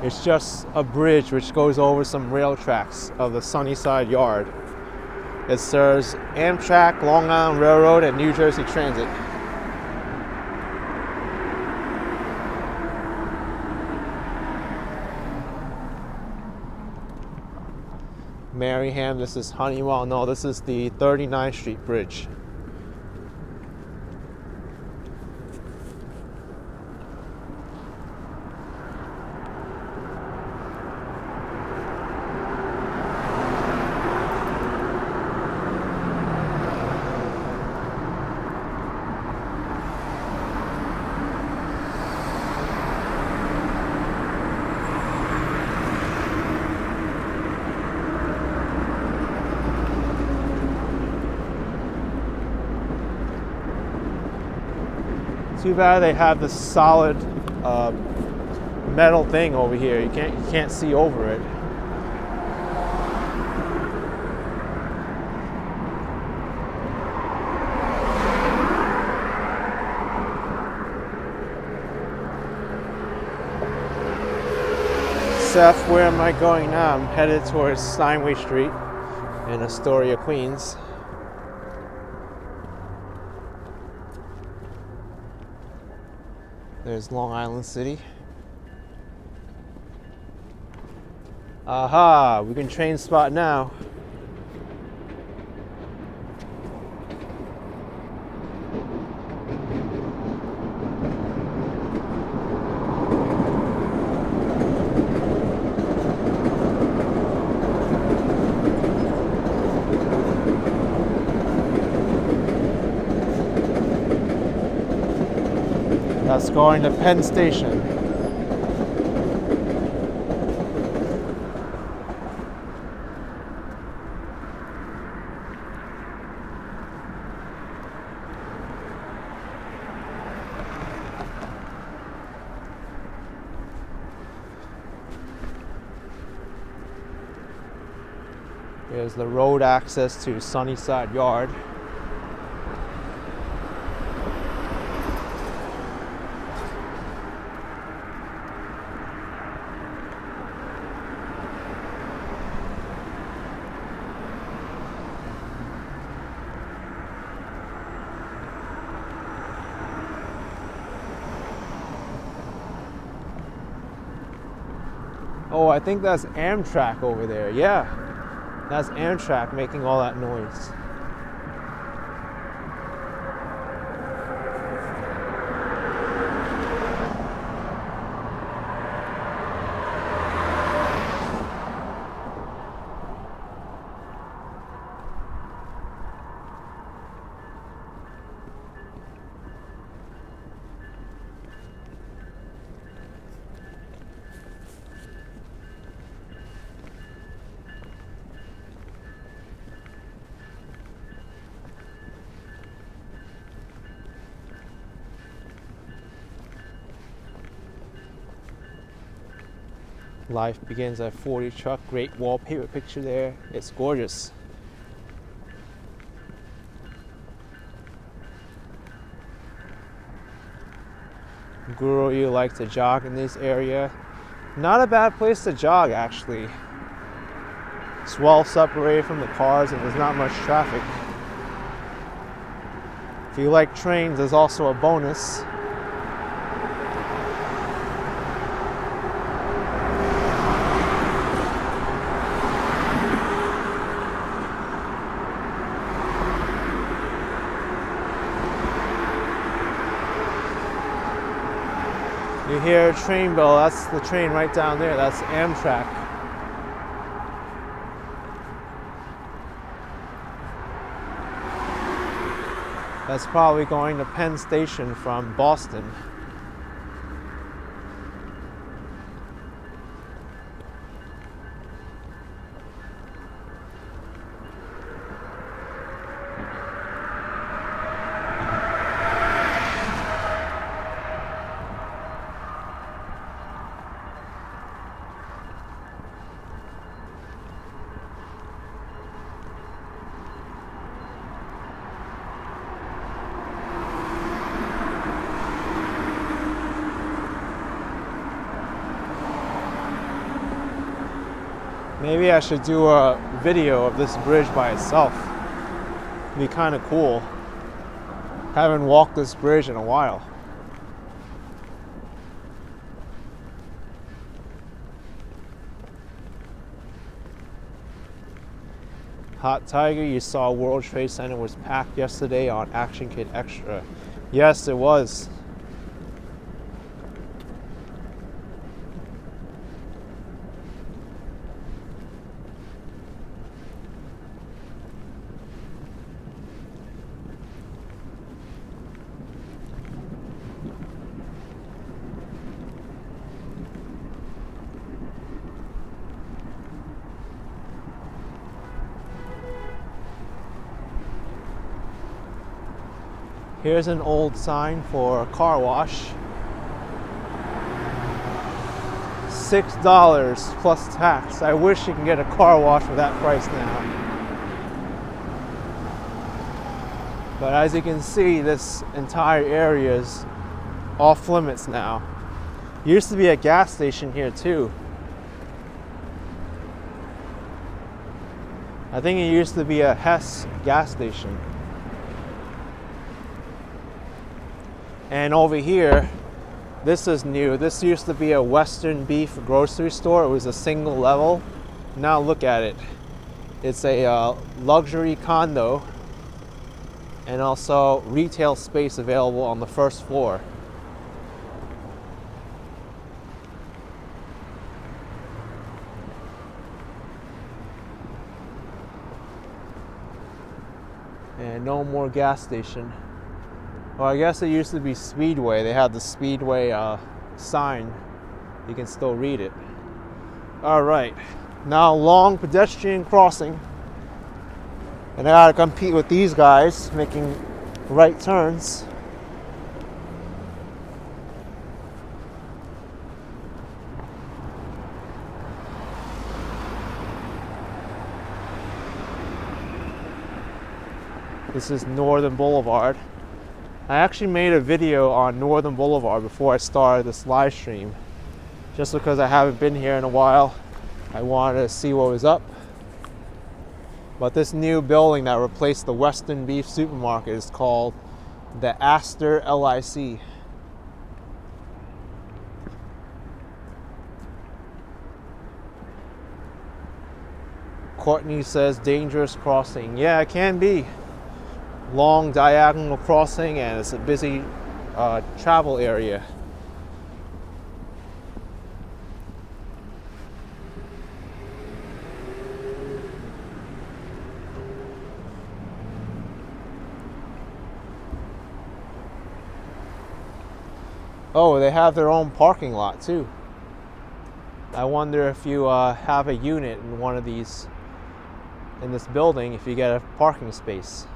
[SPEAKER 1] It's just a bridge which goes over some rail tracks of the Sunnyside Yard. It serves Amtrak, Long Island Railroad, and New Jersey Transit. Maryham, this is Honeywell. No, this is the 39th Street Bridge. Too bad they have this solid metal thing over here. You can't see over it. Seth, where am I going now? I'm headed towards Steinway Street in Astoria, Queens. There's Long Island City. Aha, we can train spot now. That's going to Penn Station. Here's the road access to Sunnyside Yard. Oh, I think that's Amtrak over there. Yeah, that's Amtrak making all that noise. Life begins at 40 truck. Great wallpaper picture there. It's gorgeous. Guru, you like to jog in this area? Not a bad place to jog, actually. It's well separated from the cars and there's not much traffic. If you like trains, there's also a bonus. You hear a train bell, that's the train right down there, that's Amtrak. That's probably going to Penn Station from Boston. Maybe I should do a video of this bridge by itself. It'd be kind of cool. Haven't walked this bridge in a while. Hot Tiger, you saw World Trade Center was packed yesterday on Action Kid Extra. Yes, it was. Here's an old sign for a car wash. $6 plus tax. I wish you can get a car wash for that price now. But as you can see, this entire area is off limits now. Used to be a gas station here too. I think it used to be a Hess gas station. And over here, this is new. This used to be a Western beef grocery store. It was a single level. Now look at it. It's a luxury condo and also retail space available on the first floor. And no more gas station. Well, I guess it used to be Speedway. They had the Speedway sign. You can still read it. All right, now long pedestrian crossing. And I gotta compete with these guys making right turns. This is Northern Boulevard. I actually made a video on Northern Boulevard before I started this live stream. Just because I haven't been here in a while, I wanted to see what was up. But this new building that replaced the Western Beef supermarket is called the Astoria LIC. Courtney says dangerous crossing. Yeah, it can be. Long diagonal crossing and it's a busy travel area. Oh, they have their own parking lot too. I wonder if you have a unit in one of these, in this building, if you get a parking space.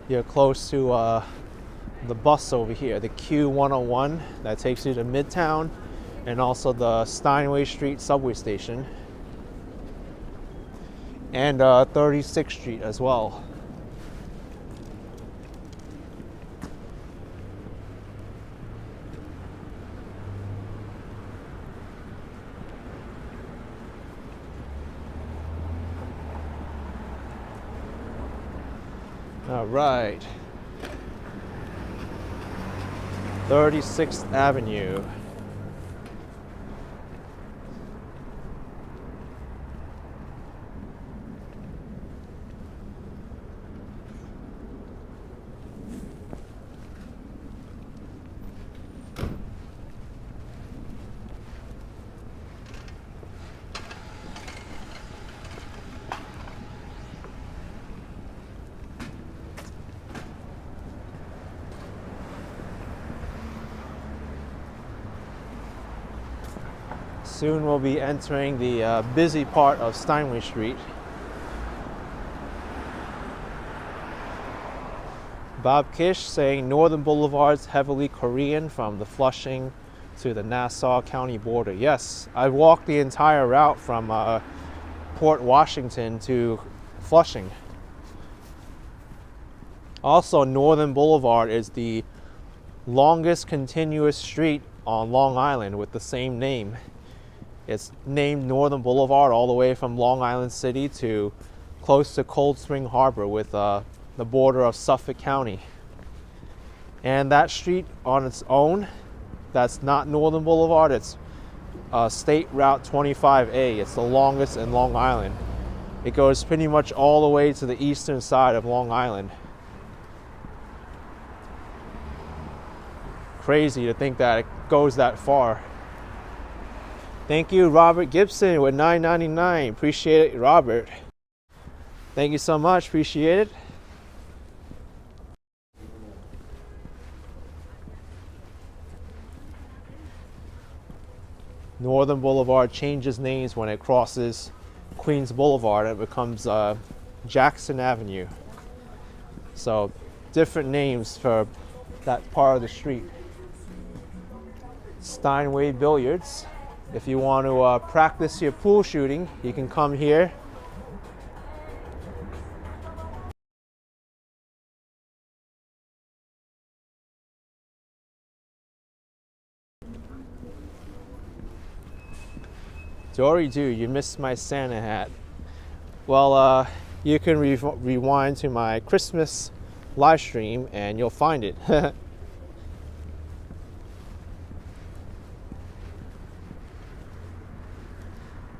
[SPEAKER 1] You're close to the bus over here, the Q101 that takes you to Midtown, and also the Steinway Street subway station, and 36th Street as well. All right. 36th Avenue. Soon we'll be entering the busy part of Steinway Street. Bob Kish saying Northern Boulevard's heavily Korean from the Flushing to the Nassau County border. Yes, I walked the entire route from Port Washington to Flushing. Also, Northern Boulevard is the longest continuous street on Long Island with the same name. It's named Northern Boulevard all the way from Long Island City to close to Cold Spring Harbor with the border of Suffolk County. And that street on its own, that's not Northern Boulevard, it's State Route 25A. It's the longest in Long Island. It goes pretty much all the way to the eastern side of Long Island. Crazy to think that it goes that far. Thank you, Robert Gibson with $9.99. Appreciate it, Robert. Thank you so much. Appreciate it. Northern Boulevard changes names when it crosses Queens Boulevard. It becomes Jackson Avenue. So different names for that part of the street. Steinway Billiards. If you want to practice your pool shooting, you can come here. Dory do, you missed my Santa hat. Well, you can rewind to my Christmas live stream and you'll find it.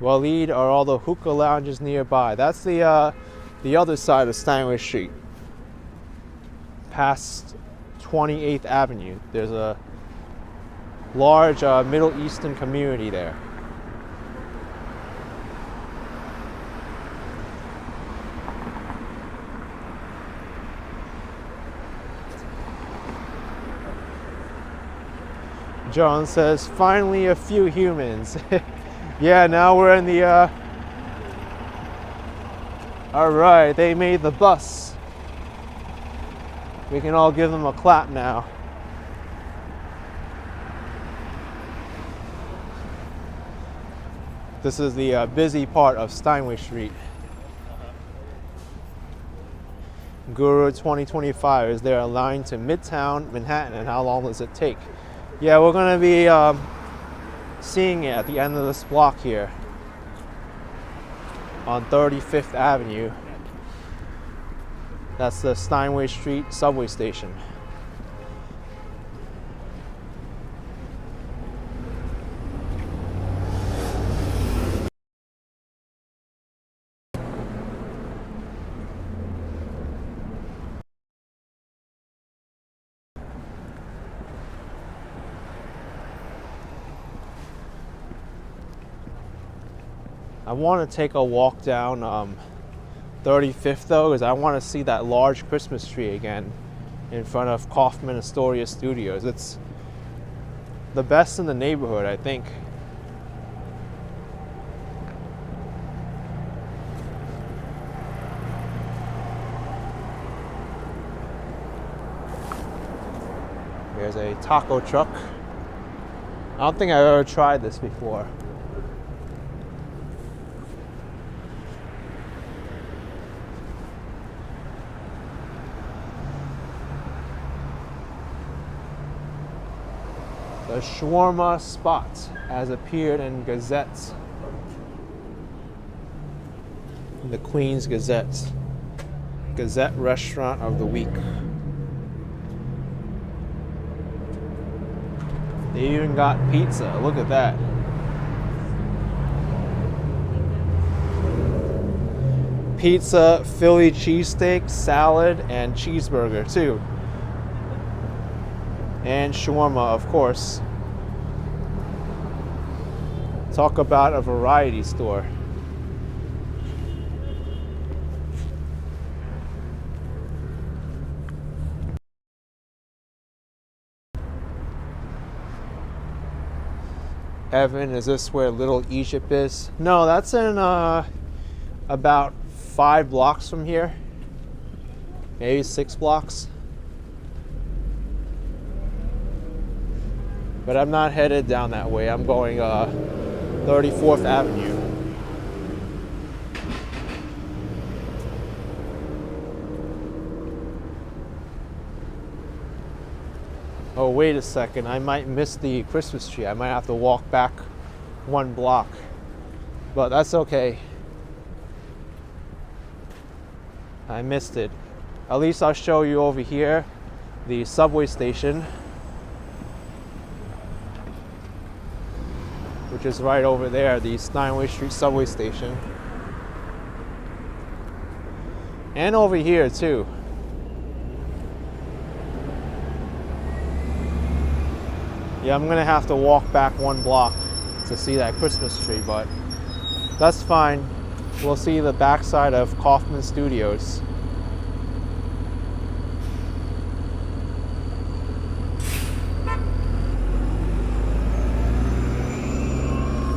[SPEAKER 1] Waleed are all the hookah lounges nearby. That's the other side of Steinway Street. Past 28th Avenue. There's a large Middle Eastern community there. John says, finally a few humans. Yeah, now we're in the, all right, they made the bus. We can all give them a clap now. This is the busy part of Steinway Street. Guru 2025, is there a line to Midtown Manhattan and how long does it take? Yeah, we're gonna be seeing it at the end of this block here on 35th Avenue. That's the Steinway Street subway station. I want to take a walk down 35th though, because I want to see that large Christmas tree again in front of Kaufman Astoria Studios. It's the best in the neighborhood, I think. There's a taco truck. I don't think I've ever tried this before. The shawarma spot has appeared in Gazette. The Queen's Gazette. Gazette Restaurant of the Week. They even got pizza. Look at that. Pizza, Philly cheesesteak, salad, and cheeseburger too. And shawarma, of course. Talk about a variety store. Evan, is this where Little Egypt is? No, that's in about 5 blocks from here. Maybe 6 blocks. But I'm not headed down that way. I'm going 34th Avenue. Oh, wait a second. I might miss the Christmas tree. I might have to walk back 1 block. But that's okay. I missed it. At least I'll show you over here the subway station, which is right over there, the Steinway Street subway station. And over here too. Yeah, I'm gonna have to walk back 1 block to see that Christmas tree, but that's fine. We'll see the backside of Kaufman Studios.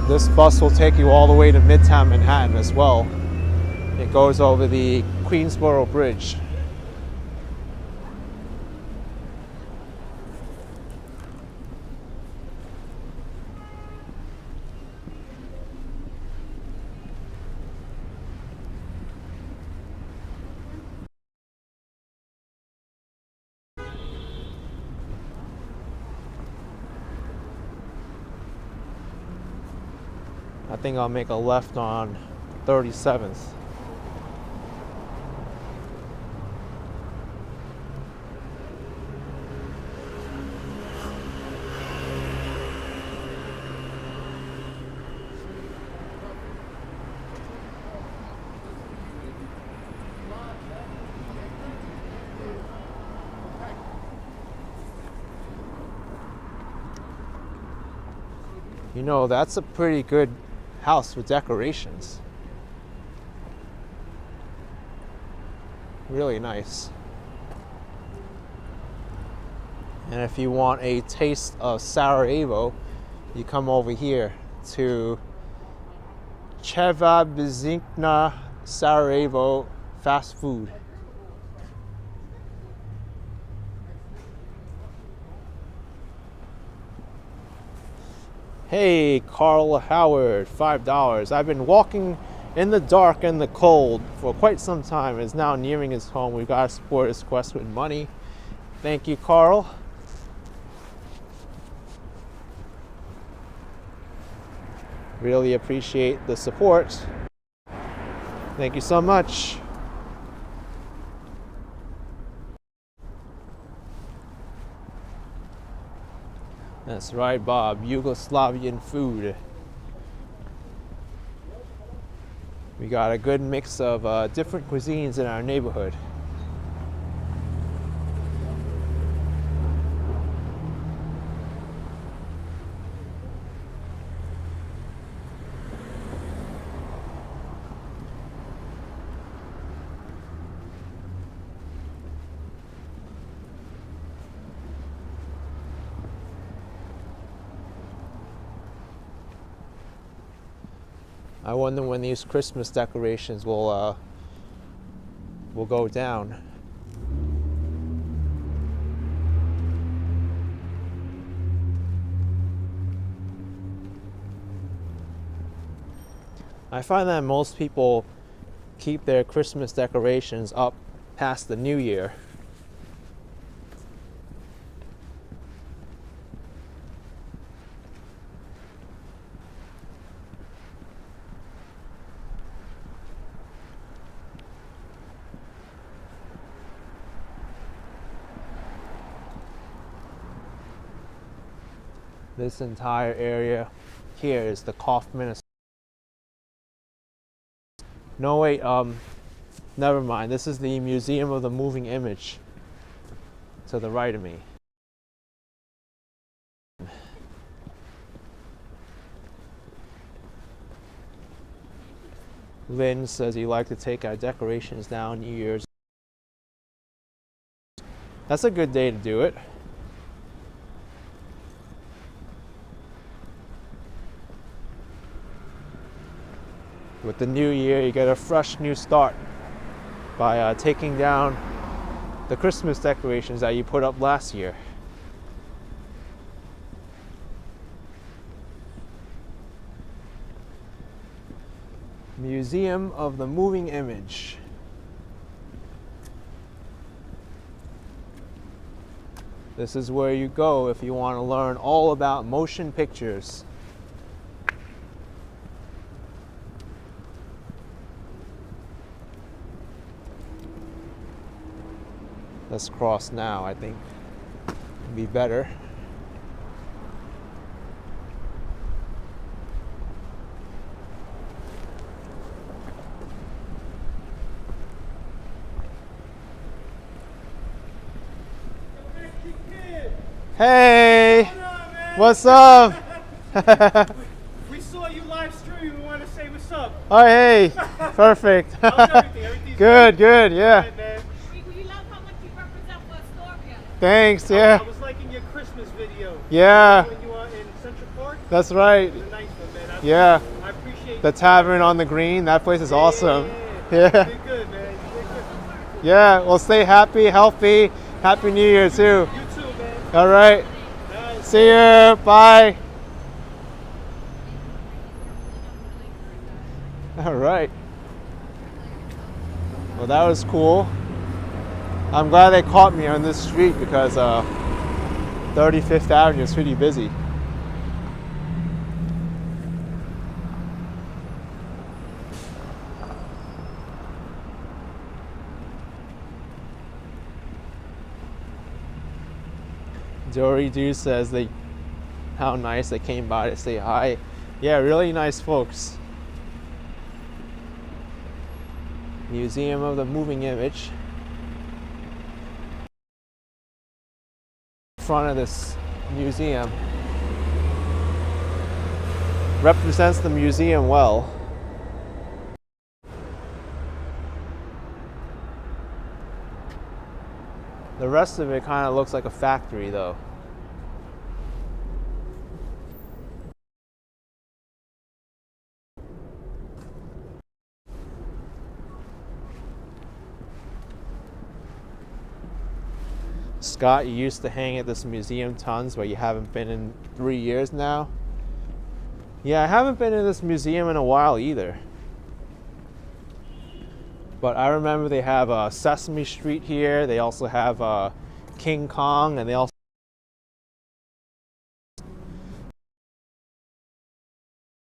[SPEAKER 1] This bus will take you all the way to Midtown Manhattan as well. It goes over the Queensboro Bridge. I think I'll make a left on 37th. You know, that's a pretty good house with decorations. Really nice. And if you want a taste of Sarajevo, you come over here to Cheva Bizikna Sarajevo fast food. Hey, Carl Howard, $5. I've been walking in the dark and the cold for quite some time. It's now nearing his home. We've got to support his quest with money. Thank you, Carl. Really appreciate the support. Thank you so much. That's right, Bob. Yugoslavian food. We got a good mix of different cuisines in our neighborhood. I wonder when these Christmas decorations will go down. I find that most people keep their Christmas decorations up past the New Year. This entire area here is the Kaufman. No, wait, never mind. This is the Museum of the Moving Image to the right of me. Lynn says he'd like to take our decorations down New Year's. That's a good day to do it. With the new year, you get a fresh new start by taking down the Christmas decorations that you put up last year. Museum of the Moving Image. This is where you go if you want to learn all about motion pictures. Let's cross now, I think it'd be better. Hey! What's up?
[SPEAKER 3] We saw you live stream. We want to say what's up.
[SPEAKER 1] Oh, hey! Perfect.
[SPEAKER 3] How's everything? Everything's
[SPEAKER 1] Good, yeah.
[SPEAKER 3] Good, man.
[SPEAKER 4] We love how much you represent for Astoria.
[SPEAKER 1] Thanks, yeah.
[SPEAKER 3] I was liking your Christmas video.
[SPEAKER 1] Yeah.
[SPEAKER 3] When you were in Central Park.
[SPEAKER 1] That's right.
[SPEAKER 3] It was a nice one, man.
[SPEAKER 1] Yeah.
[SPEAKER 3] I appreciate
[SPEAKER 1] The Tavern on the Green, that place is awesome.
[SPEAKER 3] Yeah.
[SPEAKER 1] Yeah.
[SPEAKER 3] Did good, man. You did good.
[SPEAKER 1] Yeah, well, stay happy, healthy. Happy New Year, too.
[SPEAKER 3] You too, man.
[SPEAKER 1] All right.
[SPEAKER 3] Nice.
[SPEAKER 1] See you. Bye. All right. Well, that was cool. I'm glad they caught me on this street because 35th Avenue is pretty busy. Dory Doo says how nice they came by to say hi. Yeah, really nice folks. Museum of the Moving Image. Front of this museum represents the museum well. The rest of it kind of looks like a factory though. Scott, you used to hang at this museum tons, but you haven't been in 3 years now. Yeah, I haven't been in this museum in a while either. But I remember they have Sesame Street here. They also have King Kong, and they also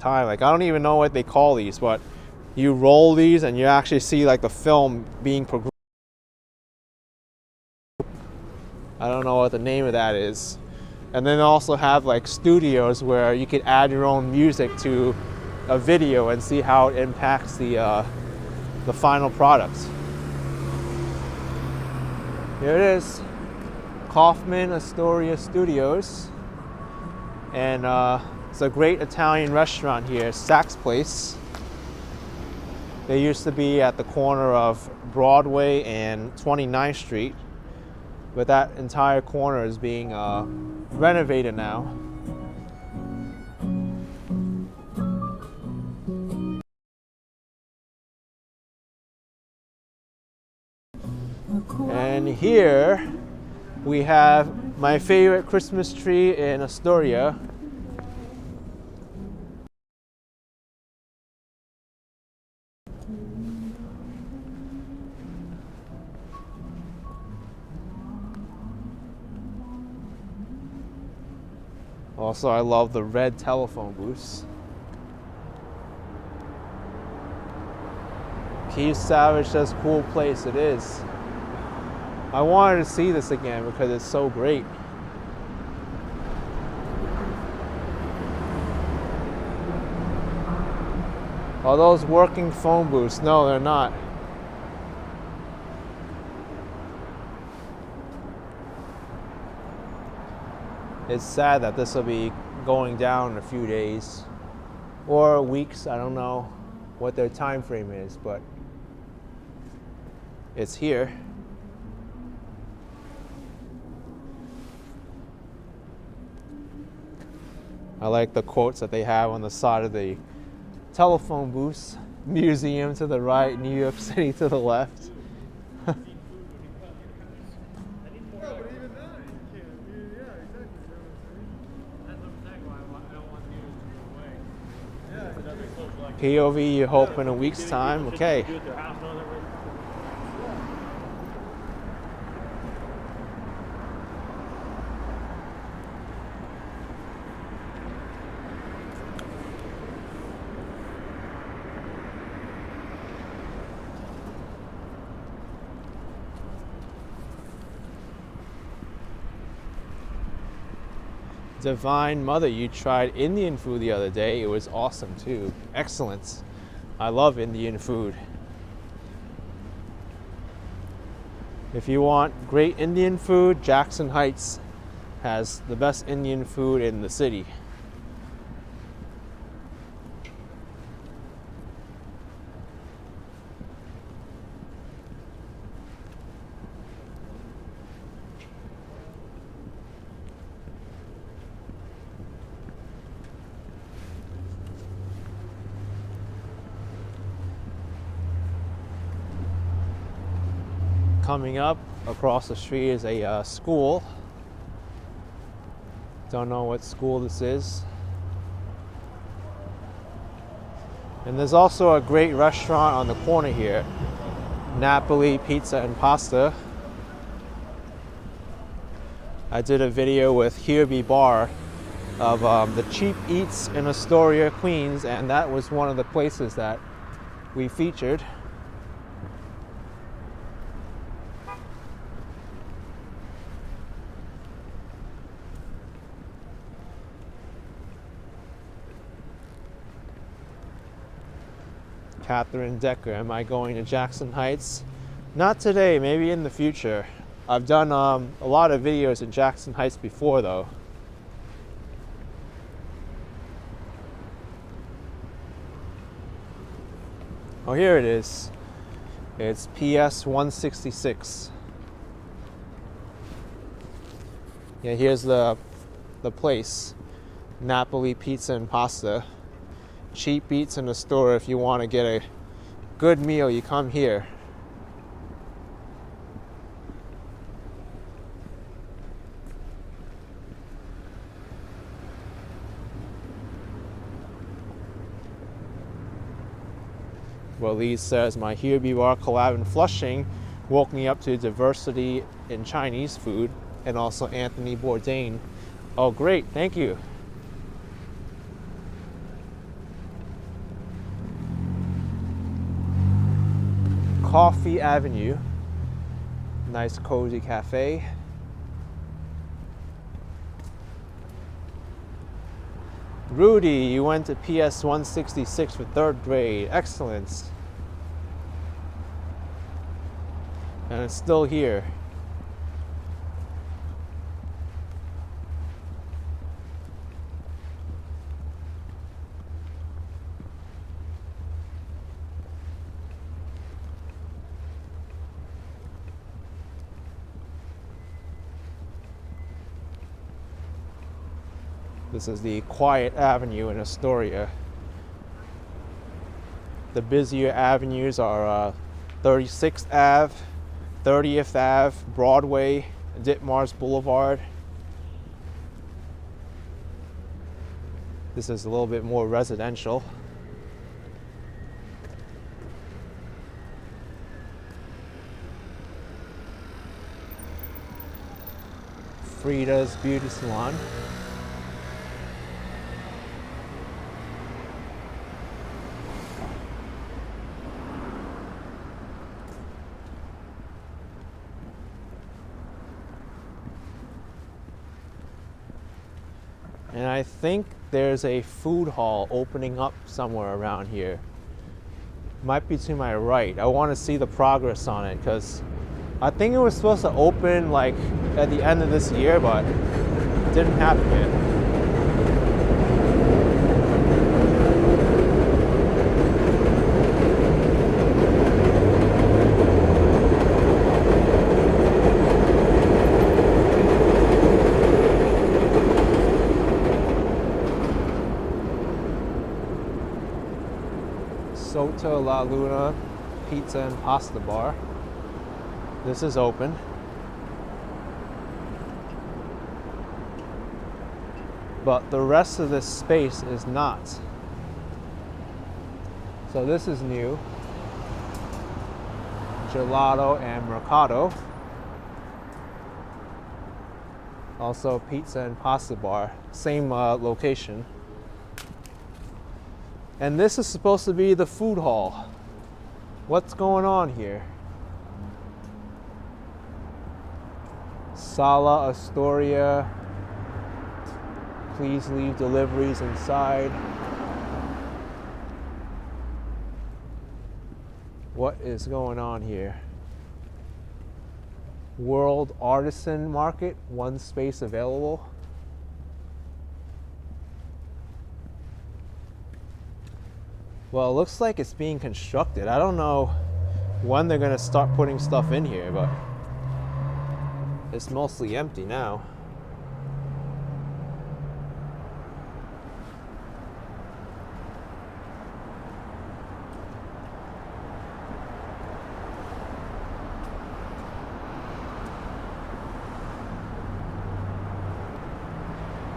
[SPEAKER 1] like I don't even know what they call these, but you roll these and you actually see like the film being progressed. I don't know what the name of that is. And then they also have like studios where you could add your own music to a video and see how it impacts the final product. Here it is, Kaufman Astoria Studios. And it's a great Italian restaurant here, Saks Place. They used to be at the corner of Broadway and 29th Street. But that entire corner is being renovated now. And here we have my favorite Christmas tree in Astoria. Also, I love the red telephone booths. Keith Savage says, cool place. It is. I wanted to see this again because it's so great. Are those working phone booths? No, they're not. It's sad that this will be going down in a few days or weeks. I don't know what their time frame is, but it's here. I like the quotes that they have on the side of the telephone booths. Museum to the right, New York City to the left. POV, you hope in a week's time? Okay. Divine Mother, you tried Indian food the other day. It was awesome too. Excellent. I love Indian food. If you want great Indian food, Jackson Heights has the best Indian food in the city. Coming up across the street is a school. Don't know what school this is. And there's also a great restaurant on the corner here, Napoli Pizza and Pasta. I did a video with Hirby Bar of the cheap eats in Astoria, Queens, and that was one of the places that we featured. Catherine Decker, am I going to Jackson Heights? Not today, maybe in the future. I've done a lot of videos in Jackson Heights before though. Oh, here it is. It's PS 166. Yeah, here's the place. Napoli Pizza and Pasta. Cheap eats in the store. If you want to get a good meal, you come here. Well, Lee says, my Hirby Bar collab in Flushing woke me up to diversity in Chinese food, and also Anthony Bourdain. Oh, great, thank you. Coffee Avenue, nice cozy cafe. Rudy, you went to PS 166 for 3rd grade. Excellent. And it's still here. This is the quiet avenue in Astoria. The busier avenues are 36th Ave, 30th Ave, Broadway, Ditmars Boulevard. This is a little bit more residential. Frida's Beauty Salon. And I think there's a food hall opening up somewhere around here. Might be to my right. I want to see the progress on it because I think it was supposed to open like at the end of this year, but it didn't happen yet. Sotto La Luna Pizza and Pasta Bar. This is open. But the rest of this space is not. So this is new. Gelato and Mercado. Also Pizza and Pasta Bar. Same location. And this is supposed to be the food hall. What's going on here? Sala Astoria. Please leave deliveries inside. What is going on here? World Artisan Market, one space available. Well, it looks like it's being constructed. I don't know when they're gonna start putting stuff in here, but it's mostly empty now.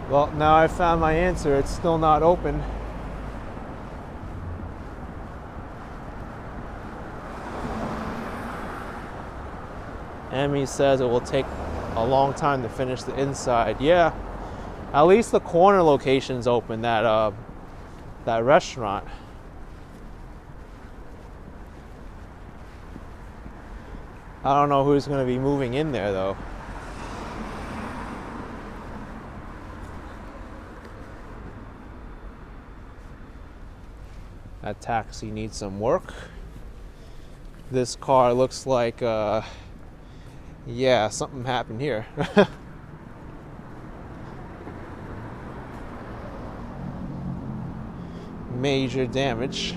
[SPEAKER 1] Well, now I found my answer. It's still not open. Emmy says it will take a long time to finish the inside. Yeah, at least the corner location's open, that restaurant. I don't know who's going to be moving in there though. That taxi needs some work. This car looks like yeah, something happened here. Major damage.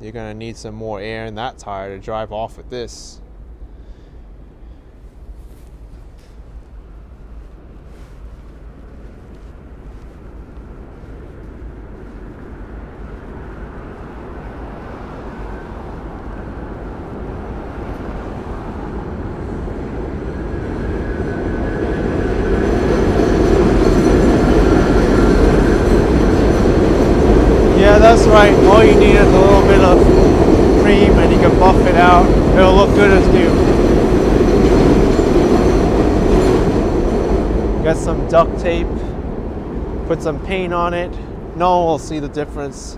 [SPEAKER 1] You're gonna need some more air in that tire to drive off with this. Yeah, that's right. All you need is a little bit of cream and you can buff it out. It'll look good as new. Got some duct tape. Put some paint on it. No one will see the difference.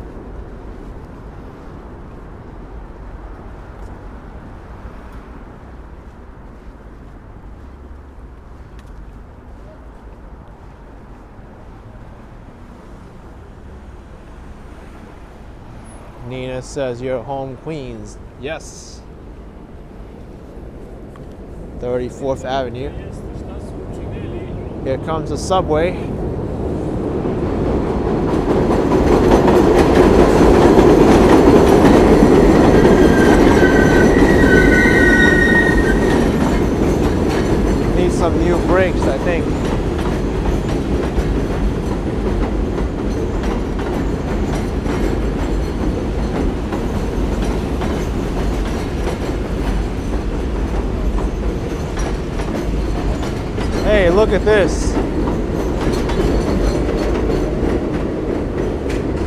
[SPEAKER 1] Nina says you're home, Queens. Yes. 34th Avenue. Here comes the subway. Needs some new brakes, I think. Hey, look at this.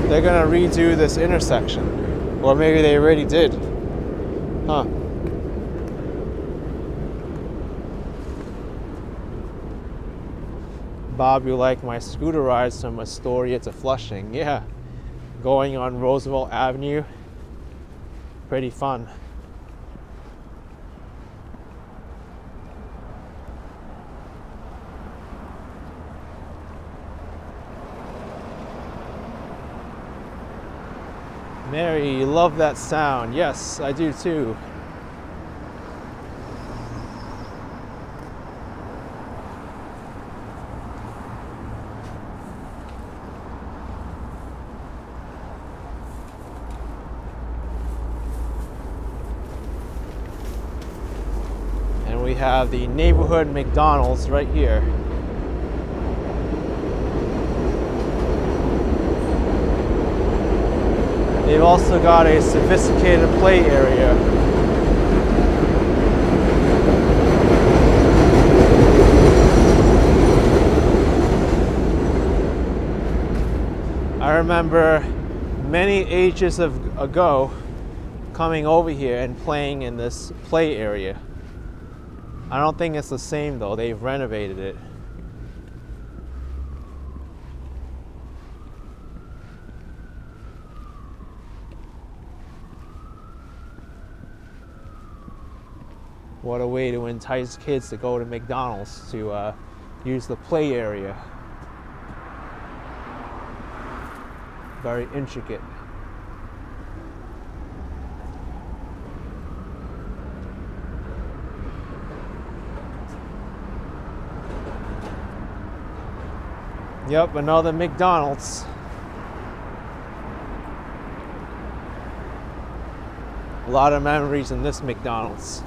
[SPEAKER 1] They're gonna redo this intersection. Or maybe they already did. Huh. Bob, you like my scooter rides from Astoria to Flushing? Yeah. Going on Roosevelt Avenue. pretty fun. Mary, you love that sound. Yes, I do too. And we have the neighborhood McDonald's right here. They've also got a sophisticated play area. I remember many ages ago coming over here and playing in this play area. I don't think it's the same though, they've renovated it. What a way to entice kids to go to McDonald's to use the play area. Very intricate. Yep, another McDonald's. A lot of memories in this McDonald's.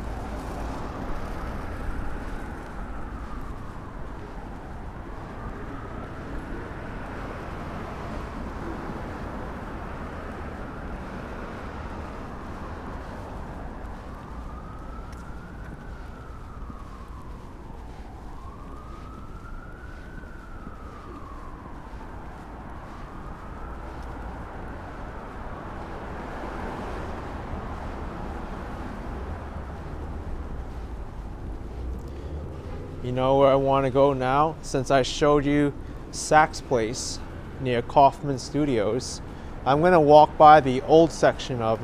[SPEAKER 1] You know where I want to go now? Since I showed you Saks Place near Kaufman Studios, I'm going to walk by the old section of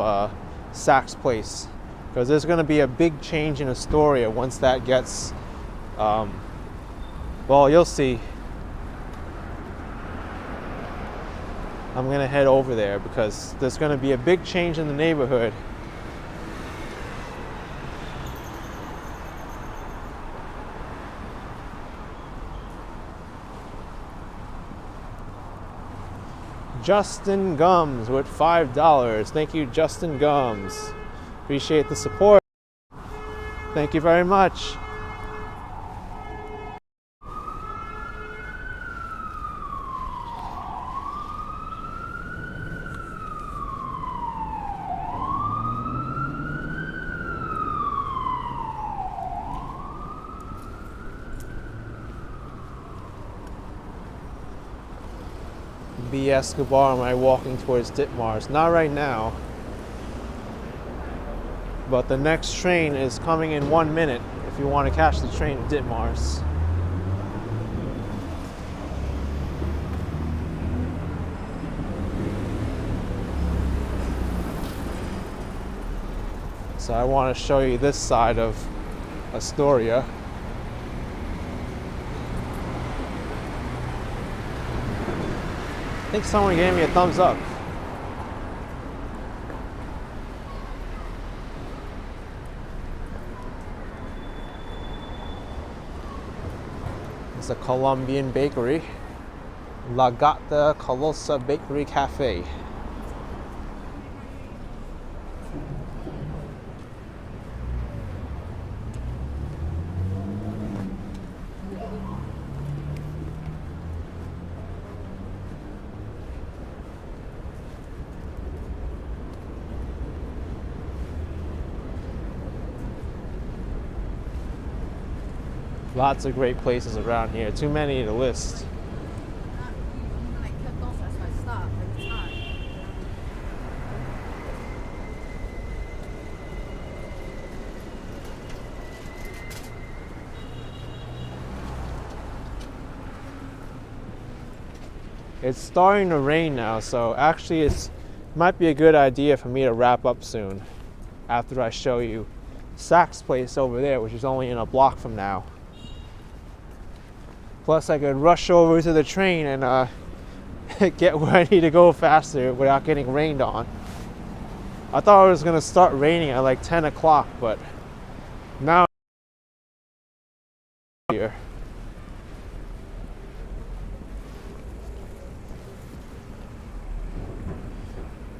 [SPEAKER 1] Saks Place because there's going to be a big change in Astoria once that gets, well, you'll see. I'm going to head over there because there's going to be a big change in the neighborhood. Justin Gums with $5. Thank you, Justin Gums. Appreciate the support. Thank you very much. B. Escobar, am I walking towards Ditmars? Not right now. But the next train is coming in 1 minute if you want to catch the train to Ditmars. So I want to show you this side of Astoria. I think someone gave me a thumbs up. It's a Colombian bakery. LaGuardia Colosa Bakery Cafe. Lots of great places around here. Too many to list. It's starting to rain now, so actually it might be a good idea for me to wrap up soon. after I show you Zach's place over there, which is only in a block from now. Plus I could rush over to the train and get where I need to go faster without getting rained on. I thought it was gonna start raining at like 10 o'clock, but now here.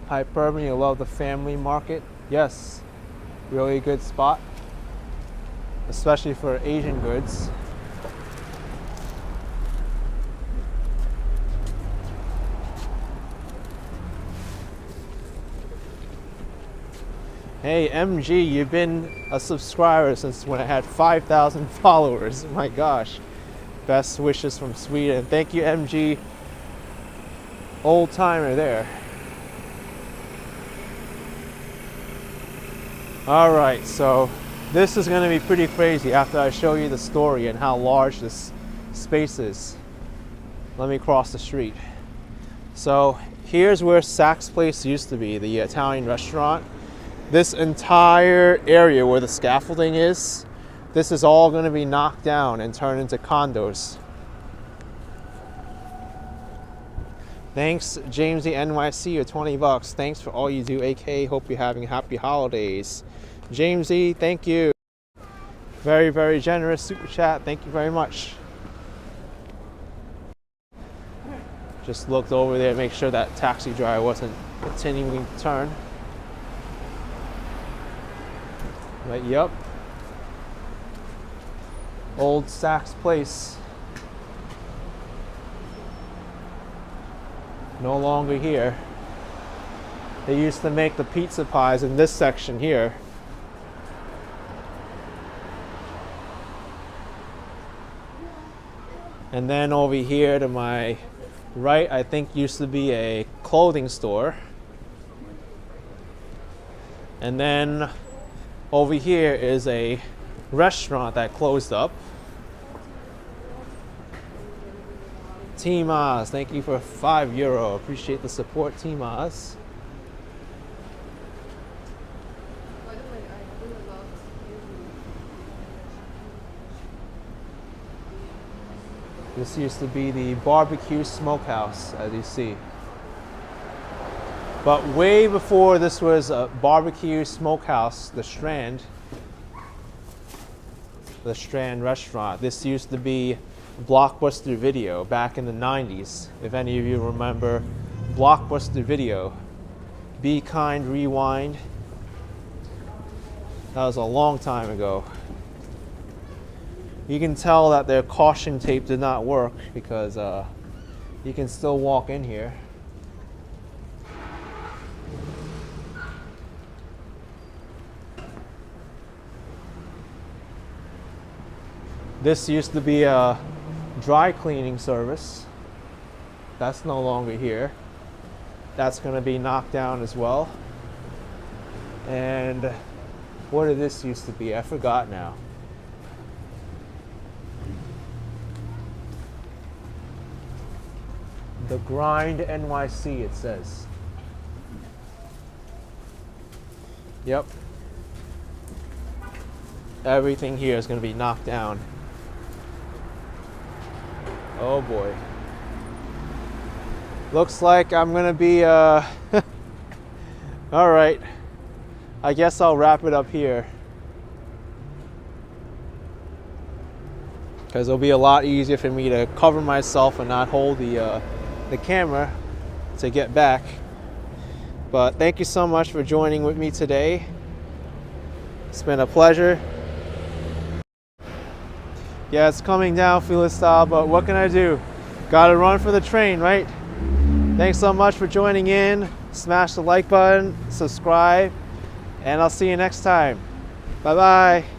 [SPEAKER 1] Hyperbole, you love the family market? Yes, really good spot, especially for Asian goods. Hey MG, you've been a subscriber since when I had 5,000 followers. My gosh. Best wishes from Sweden. Thank you MG. Old timer there. Alright, so this is going to be pretty crazy after I show you the story and how large this space is. Let me cross the street. So here's where Zach's place used to be, the Italian restaurant. This entire area where the scaffolding is, this is all going to be knocked down and turned into condos. Thanks Jamesy NYC, your 20 bucks. Thanks for all you do, AK. Hope you're having happy holidays. Jamesy, thank you. Very, very generous super chat. Thank you very much. Just looked over there to make sure that taxi driver wasn't continuing to turn. But yep. Old Zach's place. No longer here. They used to make the pizza pies in this section here. And then over here to my right, I think used to be a clothing store. And then over here is a restaurant that closed up. Timas, thank you for €5. Appreciate the support, Timas. This used to be the barbecue smokehouse, as you see. But way before this was a barbecue smokehouse, the Strand restaurant, this used to be Blockbuster Video back in the 90s. If any of you remember Blockbuster Video, Be Kind, Rewind. That was a long time ago. You can tell that their caution tape did not work because you can still walk in here. This used to be a dry cleaning service. That's no longer here. That's going to be knocked down as well. And what did this used to be? I forgot now. The Grind NYC, it says. Yep. Everything here is going to be knocked down. Oh boy. Looks like I'm going to be, all right. I guess I'll wrap it up here. Because it'll be a lot easier for me to cover myself and not hold the camera to get back. But thank you so much for joining with me today. It's been a pleasure. Yeah, it's coming down, Feel style, but what can I do? Gotta run for the train, right? Thanks so much for joining in. Smash the like button, subscribe, and I'll see you next time. Bye-bye.